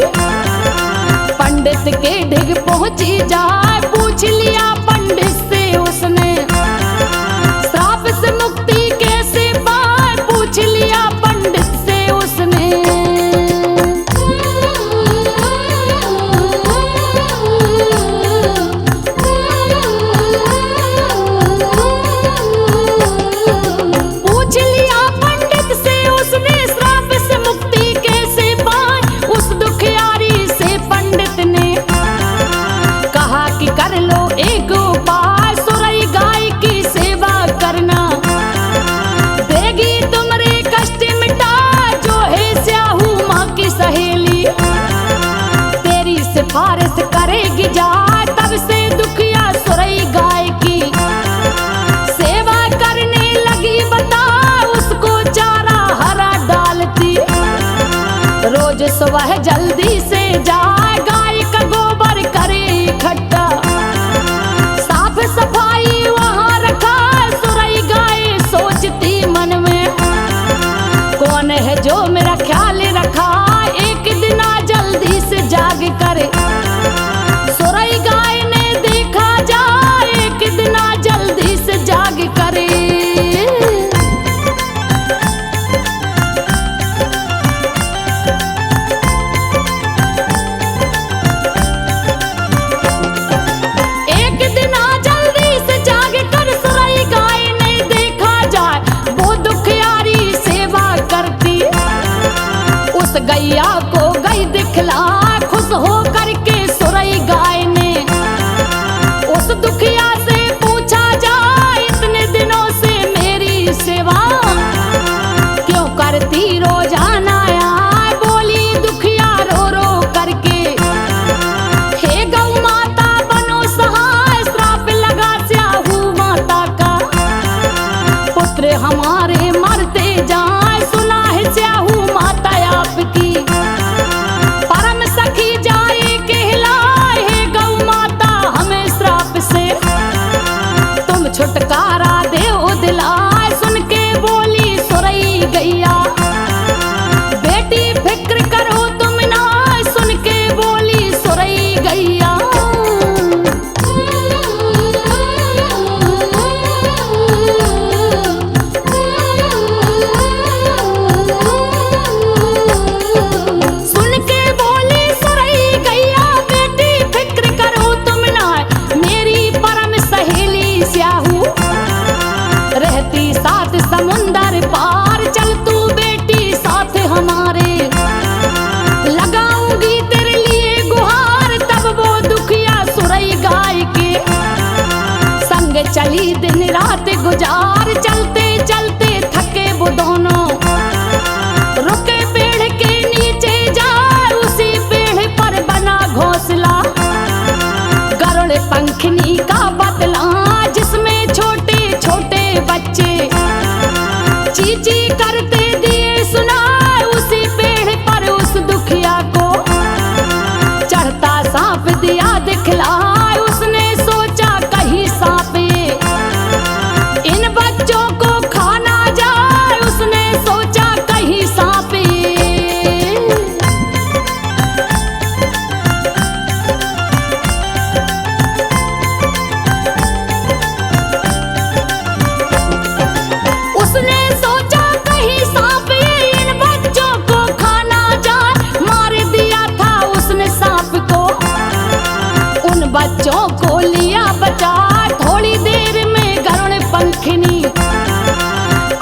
पंडित के ढिग पहुंची जाए, पूछ लिया पंडित से उसने, श्राप से मुक्ति कैसे पाए, पूछ लिया पंडित से उसने। पूछ लिया पंडित से उसने, श्राप से मुक्ति कैसे पाए, उस दुखियारी से पंडित ने कहा कि कर लो एक उपाय, सुरई गाय की सेवा करना, देगी तुम्हारे कष्ट मिटा, जो है स्याहू माँ की सहेली, तेरी सिफारिश करेगी जाए, तब से दुखिया सुरई गाय की सेवा करने लगी बता, उसको चारा हरा डालती, रोज सुबह जल्दी से जाए, गाय का गोबर करे इकट्ठा, साफ सफाई वहाँ रखा, सुरई गाय सोचती मन में, कौन है जो मेरा ख्याल रखा, एक दिन जल्दी से जाग करे, सुरई गाय ने देखा जाए, एक दिन जल्दी से जाग करे। रात गुजार, चलते चलते थके वो दोनों, रुके पेड़ के नीचे जाए, उसी पेड़ पर बना घोंसला, गरुड़ पंखनी का बतला, जिसमें छोटे छोटे बच्चे चींची करते दिए सुनाए, उसी पेड़ पर उस दुखिया को चढ़ता सांप दिया दिखलाए। उसने सोचा कहीं सांप इन बच्चों को खा ना जाए, उसने सोचा कहीं सांप उसने सोचा कहीं सांप इन बच्चों को खा ना जाए, मार दिया था उसने सांप को, उन बच्चों को लिया बचा। थोड़ी देर में गरुड़ पंखनी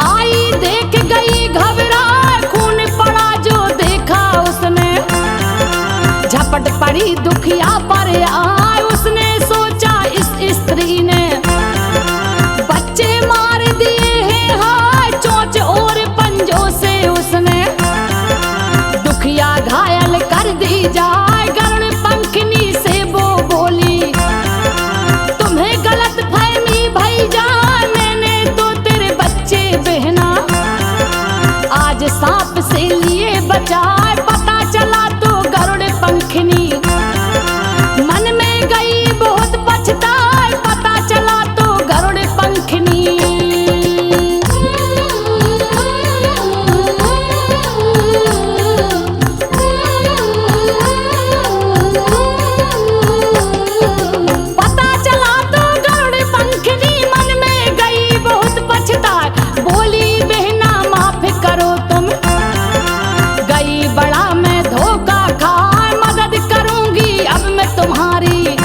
आई, देख गई घबरा, खून पड़ा जो देखा उसने, झपट पड़ी दुखिया पर आए। उसने सोचा इस स्त्री ने बच्चे मार दिए हैं, हाय चोंच और पंजों से उसने दुखिया घायल कर दी जाए। गरुड़ पंखनी से वो बोली, तुम्हें गलत फहमी भई जाए, मैंने तो तेरे बच्चे बहना आज सांप से लिए बचाए। पता चला तो गरुड़ पंखनी मन में गई बहुत पछताए, पता चला तो गरुड़ पंखनी पता चला तो गरुड़ पंखनी मन में गई बहुत पछताए, बोली बहना माफ करो तुम, गई बड़ा मैं धोखा खाए, मदद करूंगी अब मैं तुम्हारी,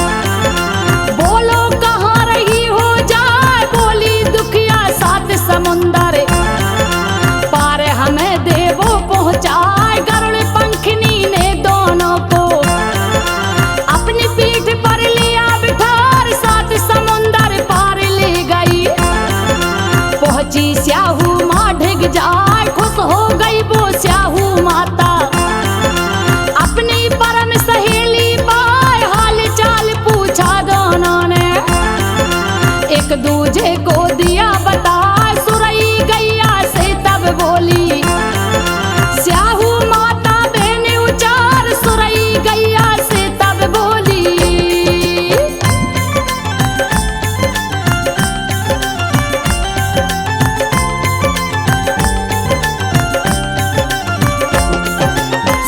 बोलो कहाँ रही हो जाए। बोली दुखिया सात समुंदर पार हमें देवो पहुंचाए। गरुड़ पंखनी ने दोनों को अपनी पीठ पर लिया बिठार, सात समुंदर पार ले गई, पहुंची स्याहू माँ ढिग जाए। खुश हो गई वो स्याहू माता, अपनी परम सहेली पाए, हाल चाल पूछा दोनों ने, एक दूजे को दिया बता। सुरई गैया से तब बोली, स्याहू माता बहन उचार, सुरई गैया से तब बोली।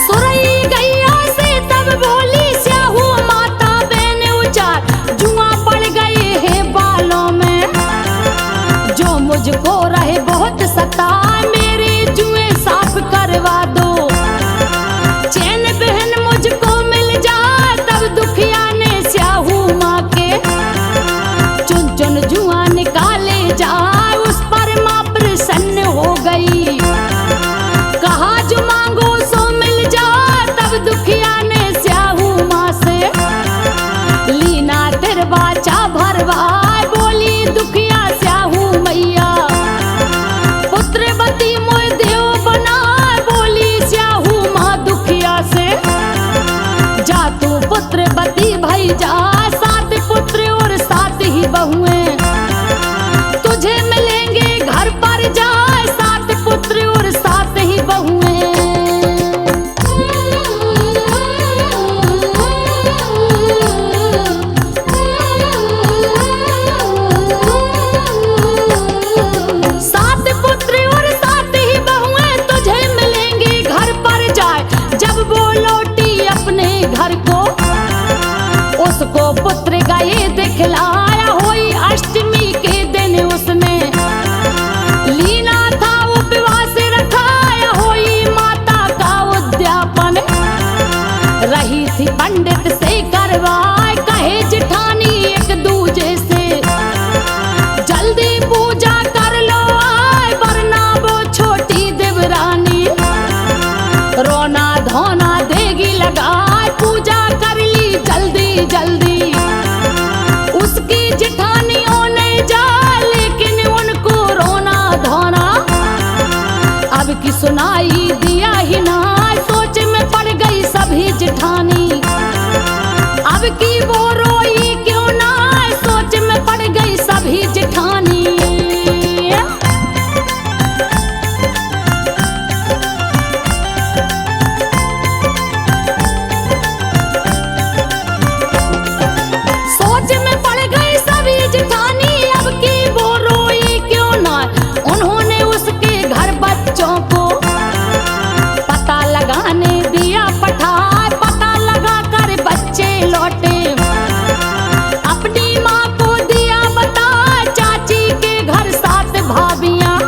सुरई गैया से तब बोली, स्याहू माता बहन उचार, जुआ पड़ गए हैं बालों में, जो मुझको रहे बहुत सताए, मेरे जुए साफ करवा दो, चैन बहन मुझको मिल जाए। तब दुखिया ने स्याहू माँ के चुन चुन जुआ निकाले जाए, उस पर माँ प्रसन्न हो गई, कहा जो मांगो सो मिल जाए। तब दुखिया ने स्याहू माँ से लीना तिरबाचा भरवाए, बोली दुखिया स्याहू मैया पुत्रवती मोय देव बनाए, बोली स्याहू माँ दुखिया से जा तू पुत्रवती भई जा, सात पुत्र और सात ही बहुएं तुझे मिलेंगे घर पर जाए, सात पुत्र और सात ही बहुएं। सात पुत्र और सात ही बहुएं तुझे मिलेंगी घर पर जाए। जब वो लौटी अपने घर को, उसको पुत्र गए दिखलाया, हुई अष्टमी के दिन उसने लीना था उपवास रखाया, हुई माता का उद्यापन रही थी पंडित से करवाए, कहे जिठानी एक दूजे से जल्दी पूजा कर लो आए, वरना वो छोटी देवरानी रोना धोना देगी लगाए। पूजा कर ली जल्दी जल्दी, उसकी सुनाई दिया ही ना, सोच में पड़ गई सभी जेठानी। अब की वो रोई क्यों ना, सोच में पड़ गई सभी जेठानी। सोच में पड़ गई सभी जेठानी, अब की वो रोई क्यों ना। उन्होंने उसके घर बच्चों को पता लगाने दिया पठार, पता लगा कर बच्चे लौटे। अपनी माँ को दिया बता, चाची के घर 7 भाभियाँ,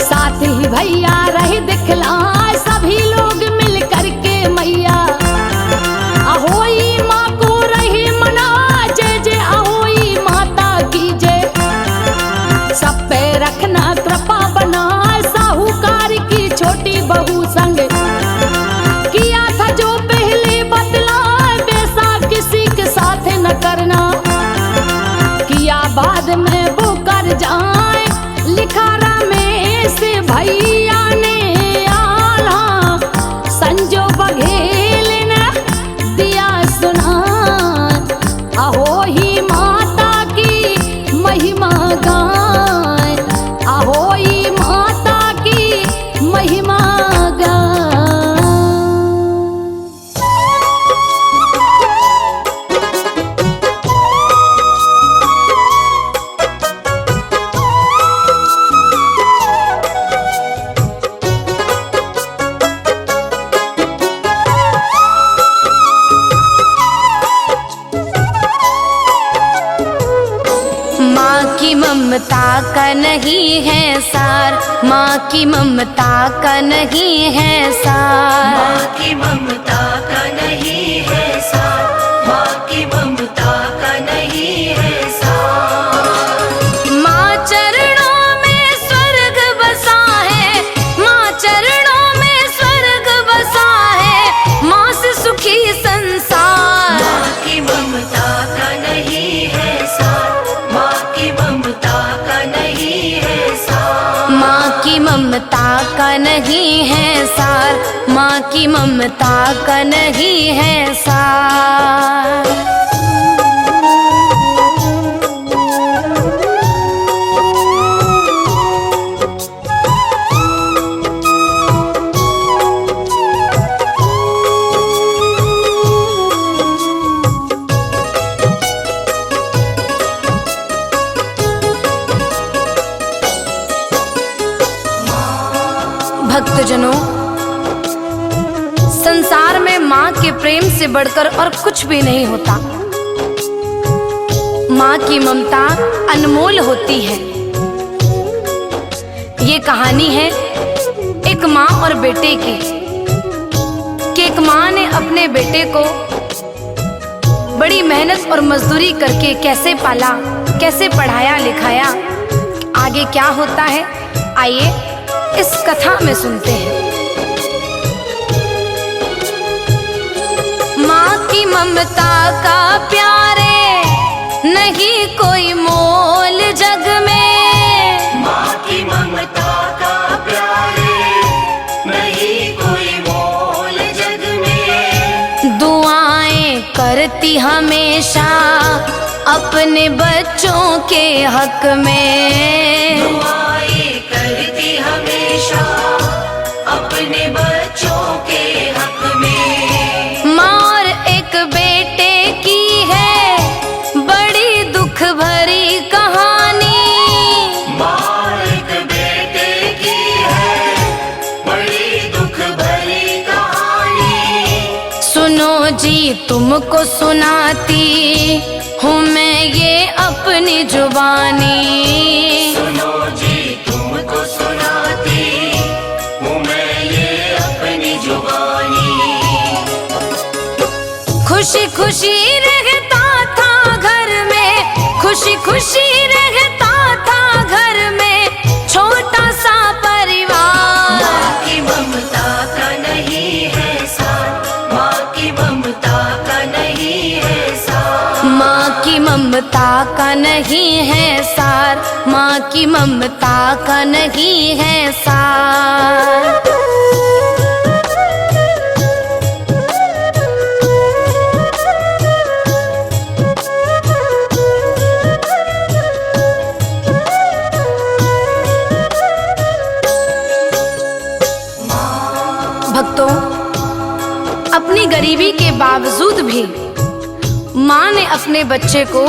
साथ ही भैया रहे दिखलाए, सभी लोग मिल करके मैया। अहोई माँ को रही मना, जय जय अहोई माता की जय। सब पे रखना कृपा बना, साहूकार की छोटी बहू संग किया था जो पहले बदला, वैसा किसी के साथ न करना। किया बाद में वो कर जाए, लिखा रमेश भैया ने आला, संजो बघेल ने दिया सुना। अहोई माता की महिमा गाए, अहोई माता की महिमा गाए। माँ की ममता का नहीं है सार, माँ की ममता का नहीं है सार। माँ की ममता का नहीं है सार, माँ की ममता का नहीं है सार। माँ चरणों में स्वर्ग बसा है, माँ चरणों में स्वर्ग बसा है, माँ से सुखी संसार। माँ की ममता का नहीं है सार, माँ की ममता का नहीं है सार। माँ की ममता का नहीं है सार, माँ की ममता का नहीं है सार। भक्तजनों, संसार में माँ के प्रेम से बढ़कर और कुछ भी नहीं होता। माँ की ममता अनमोल होती है। ये कहानी है एक माँ और बेटे की, कि एक माँ ने अपने बेटे को बड़ी मेहनत और मजदूरी करके कैसे पाला, कैसे पढ़ाया लिखाया। आगे क्या होता है, आइए इस कथा में सुनते हैं। माँ की ममता का प्यारे नहीं कोई मोल जग में, माँ की ममता का प्यारे नहीं कोई मोल जग में। दुआएं करती हमेशा अपने बच्चों के हक में, दुआएं करती हमेशा अपने बच्चों के हक में। माँ और एक बेटे की है बड़ी दुख भरी कहानी, माँ एक बेटे की है बड़ी दुख भरी कहानी। सुनो जी तुमको सुनाती हूँ मैं ये अपनी जुबानी। सुनो जी तुमको सुनाती हूँ मैं ये अपनी जुबानी। खुशी खुशी रहता था घर में, खुशी खुशी रहता था घर में छोटा सा परिवार। माँ की ममता का नहीं है साथ, माँ की ममता का नहीं है साथ। माँ की ममता का नहीं है सार, माँ की ममता का नहीं है सार। भक्तों, अपनी गरीबी के बावजूद भी माँ ने अपने बच्चे को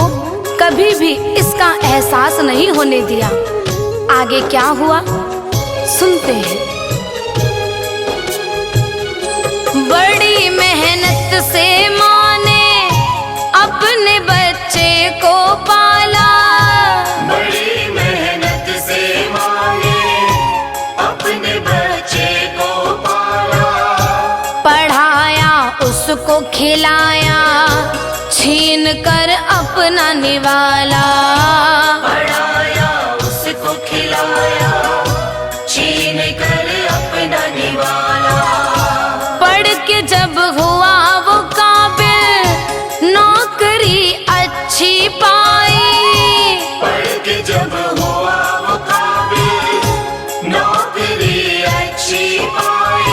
कभी भी इसका एहसास नहीं होने दिया। आगे क्या हुआ सुनते हैं। बड़ी मेहनत से माँ ने अपने बच्चे को पाला, बड़ी मेहनत से माँ ने अपने बच्चे को पाला, पढ़ाया उसको खिलाया, छीन कर अपना निवाला। पढ़ाया उसको खिलाया, छीन कर अपना निवाला। पढ़ के जब हुआ वो काबिल, नौकरी अच्छी पाई, पढ़ के जब हुआ वो काबिल, नौकरी अच्छी पाई।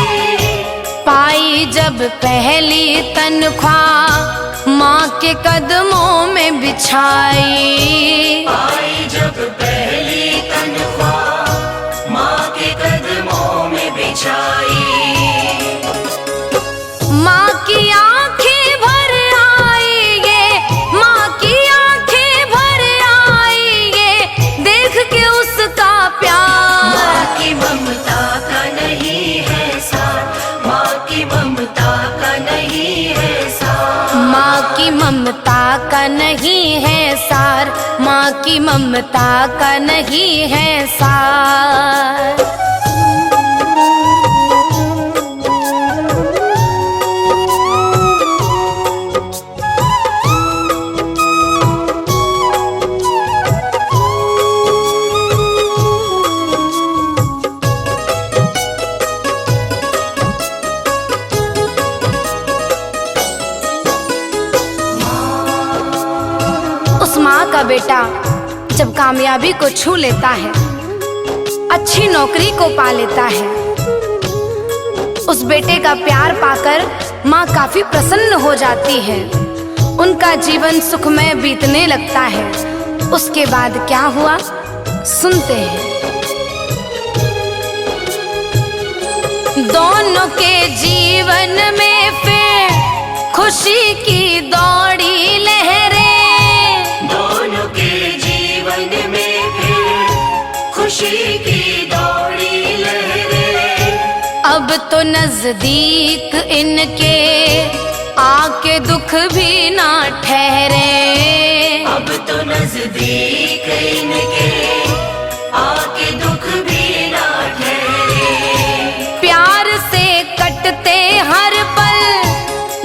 पाई जब पहली तनख्वाह, माँ के कदमों में बिछाई। पाई जब पहली तनख्वाह, माँ के कदमों में बिछाई। माँ की आंखें भर आई ये, माँ की आंखें भर आई ये, देख के उसका प्यार। माँ की ममता का नहीं है सार, माँ की ममता का नहीं है सार। माँ की ममता का नहीं है सार, माँ की ममता का नहीं है सार। उस माँ का बेटा जब कामयाबी को छू लेता है, अच्छी नौकरी को पा लेता है, उस बेटे का प्यार पाकर माँ काफी प्रसन्न हो जाती है। उनका जीवन सुखमय बीतने लगता है। उसके बाद क्या हुआ सुनते हैं। दोनों के जीवन में फिर खुशी की दौड़ी लहरें, दोनों के जीवन में फिर खुशी की दौड़ी लहरें। अब तो नजदीक इनके आके दुख भी ना ठहरे। अब तो नजदीक इनके आके दुख भी ना ठहरे। प्यार से कटते हर पल,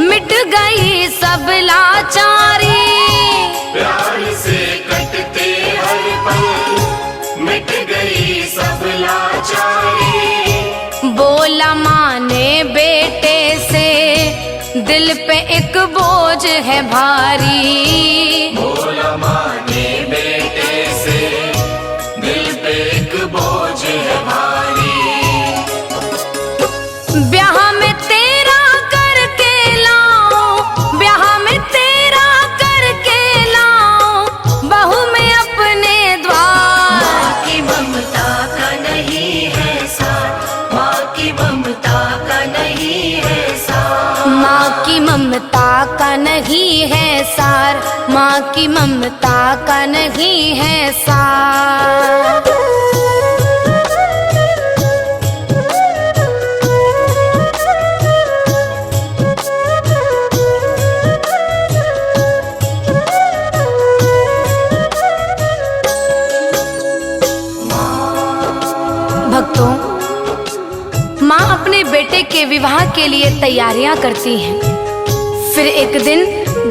मिट गई सब लाचारी। प्यार से कटते हर पल, मिट गई सब लाचारी। बोला माँ ने बेटे से, दिल पे एक बोझ है भारी। बोला माँ ने बेटे से, दिल पे एक बोझ है भारी। ब्याह में तेरा करके लाओ, ब्याह में तेरा करके लाओ, बहू में अपने द्वार। माँ की ममता का नहीं है सार, माँ की ममता का नहीं है सार। माँ की ममता का नहीं है सार, माँ की ममता का नहीं है सार। भक्तों, माँ अपने बेटे के विवाह के लिए तैयारियां करती हैं। फिर एक दिन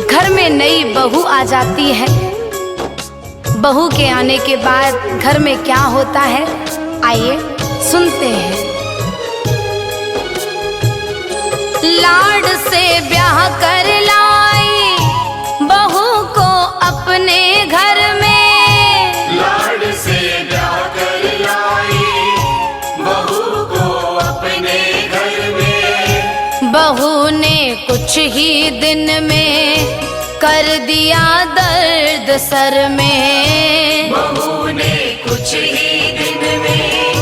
घर में नई बहू आ जाती है। बहू के आने के बाद घर में क्या होता है, आइए सुनते हैं। लाड से ब्याह कर लाई, बहू को अपने अपने घर में लाड से ब्याह कर लाई बहू को अपने घर में। बहू ने कुछ ही दिन में कर दिया दर्द सर में। बहू ने कुछ ही दिन में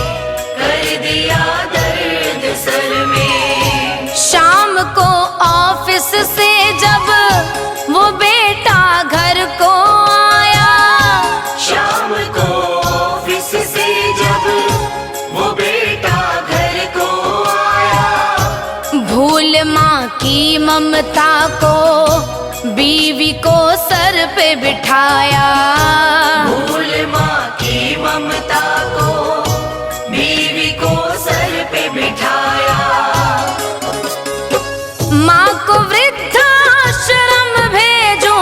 कर दिया दर्द सर में। शाम को ऑफिस से जब वो बेटा घर को आया, शाम को ऑफिस से जब वो बेटा घर को आया। भूल माँ की ममता को बीवी को सर पे बिठाया। भूल माँ की ममता को बीवी को सर पे बिठाया। माँ को वृद्धाश्रम भेजो,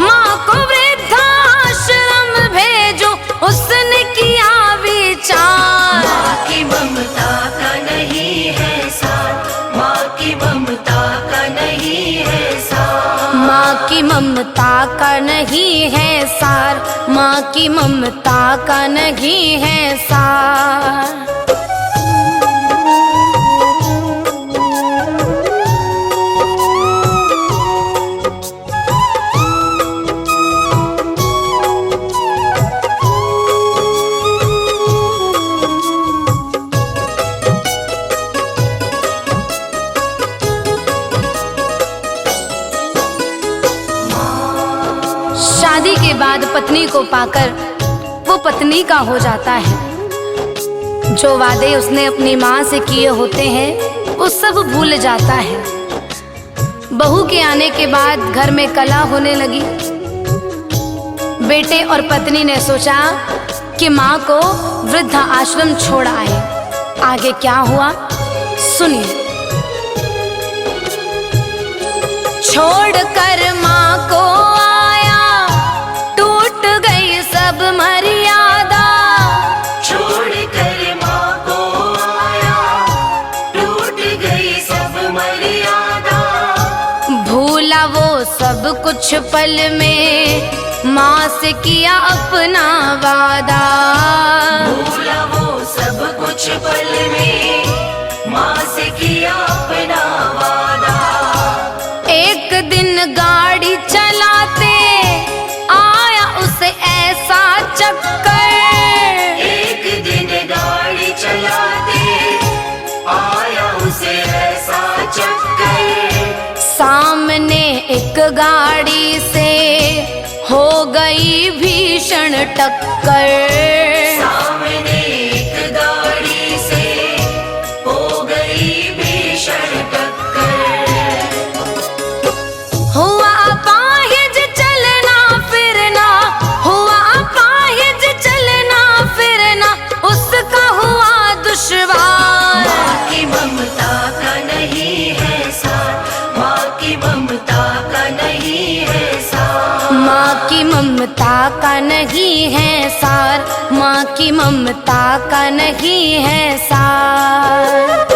माँ को वृद्धाश्रम भेजो, उसने किया विचार। माँ की ममता का नहीं है साथ, माँ की ममता का नहीं है साथ। माँ की ममता का नहीं है सार, माँ की ममता का नहीं है सार। शादी के बाद पत्नी को पाकर वो पत्नी का हो जाता है। जो वादे उसने अपनी माँ से किए होते हैं वो सब भूल जाता है। बहू के आने के बाद घर में कलह होने लगी। बेटे और पत्नी ने सोचा कि माँ को वृद्ध आश्रम छोड़ आए। आगे क्या हुआ सुनिए। छोड़कर माँ को सब मर्यादा, छोड़कर माँ को आया टूट गई सब मर्यादा। भूला वो सब कुछ पल में माँ से किया अपना वादा। भूला वो सब कुछ पल में माँ से किया अपना वादा। एक दिन गाड़ी चलाते आया उसे ऐसा चक्कर। एक दिन गाड़ी चलाते आया उसे ऐसा चक्कर। सामने एक गाड़ी से हो गई भीषण टक्कर। सामने एक गाड़ी से हो गई भीषण टक्कर। हुआ अपाहिज चलना फिरना, हुआ अपाहिज चलना फिरना, उसका हुआ दुश्वार। माँ की ममता का नहीं है साथ, माँ की ममता का नहीं है साथ। माँ की ममता का नहीं है सार, माँ की ममता का नहीं है सार।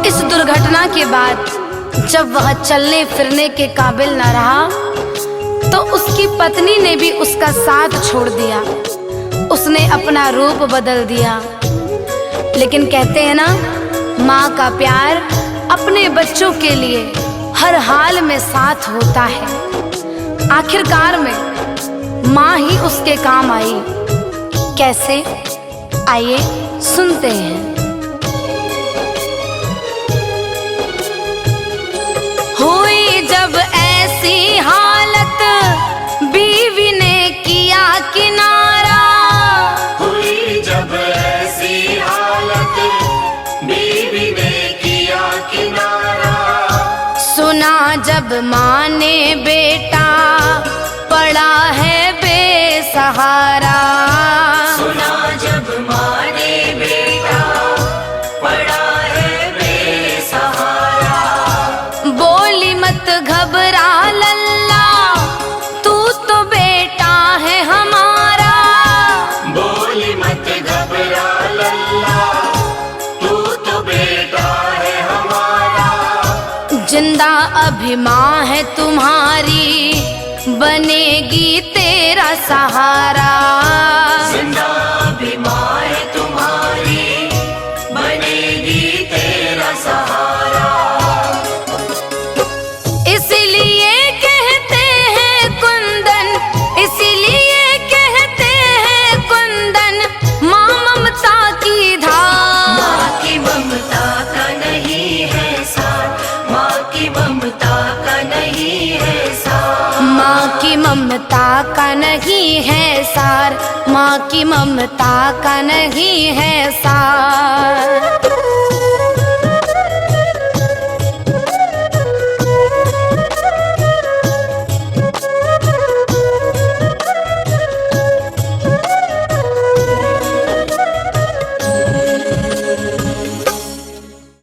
इस दुर्घटना के बाद जब वह चलने फिरने के काबिल न रहा तो उसकी पत्नी ने भी उसका साथ छोड़ दिया। उसने अपना रूप बदल दिया। लेकिन कहते हैं ना, माँ का प्यार अपने बच्चों के लिए हर हाल में साथ होता है। आखिरकार में माँ ही उसके काम आई। कैसे? आइए सुनते हैं। हुई जब ऐसी हालत बीवी ने किया किनारा। हुई जब ऐसी हालत बीवी ने किया किनारा। सुना जब माँ ने बेटा पड़ा है बेसहारा। सुना जब माँ ने बेटा पड़ा है बेसहारा। बोली मत घबरा लल्ला, भी माँ है तुम्हारी, बनेगी तेरा सहारा। जिंदा भी माँ है तुम्हारी, बनेगी तेरा सहारा। इसलिए कहते हैं कुंदन, इसलिए कहते हैं कुंदन, माँ ममता की धार। माँ की ममता का नहीं है सार, माँ की ममता का नहीं है सार। माँ की ममता का नहीं है सार, माँ की ममता का नहीं है सार।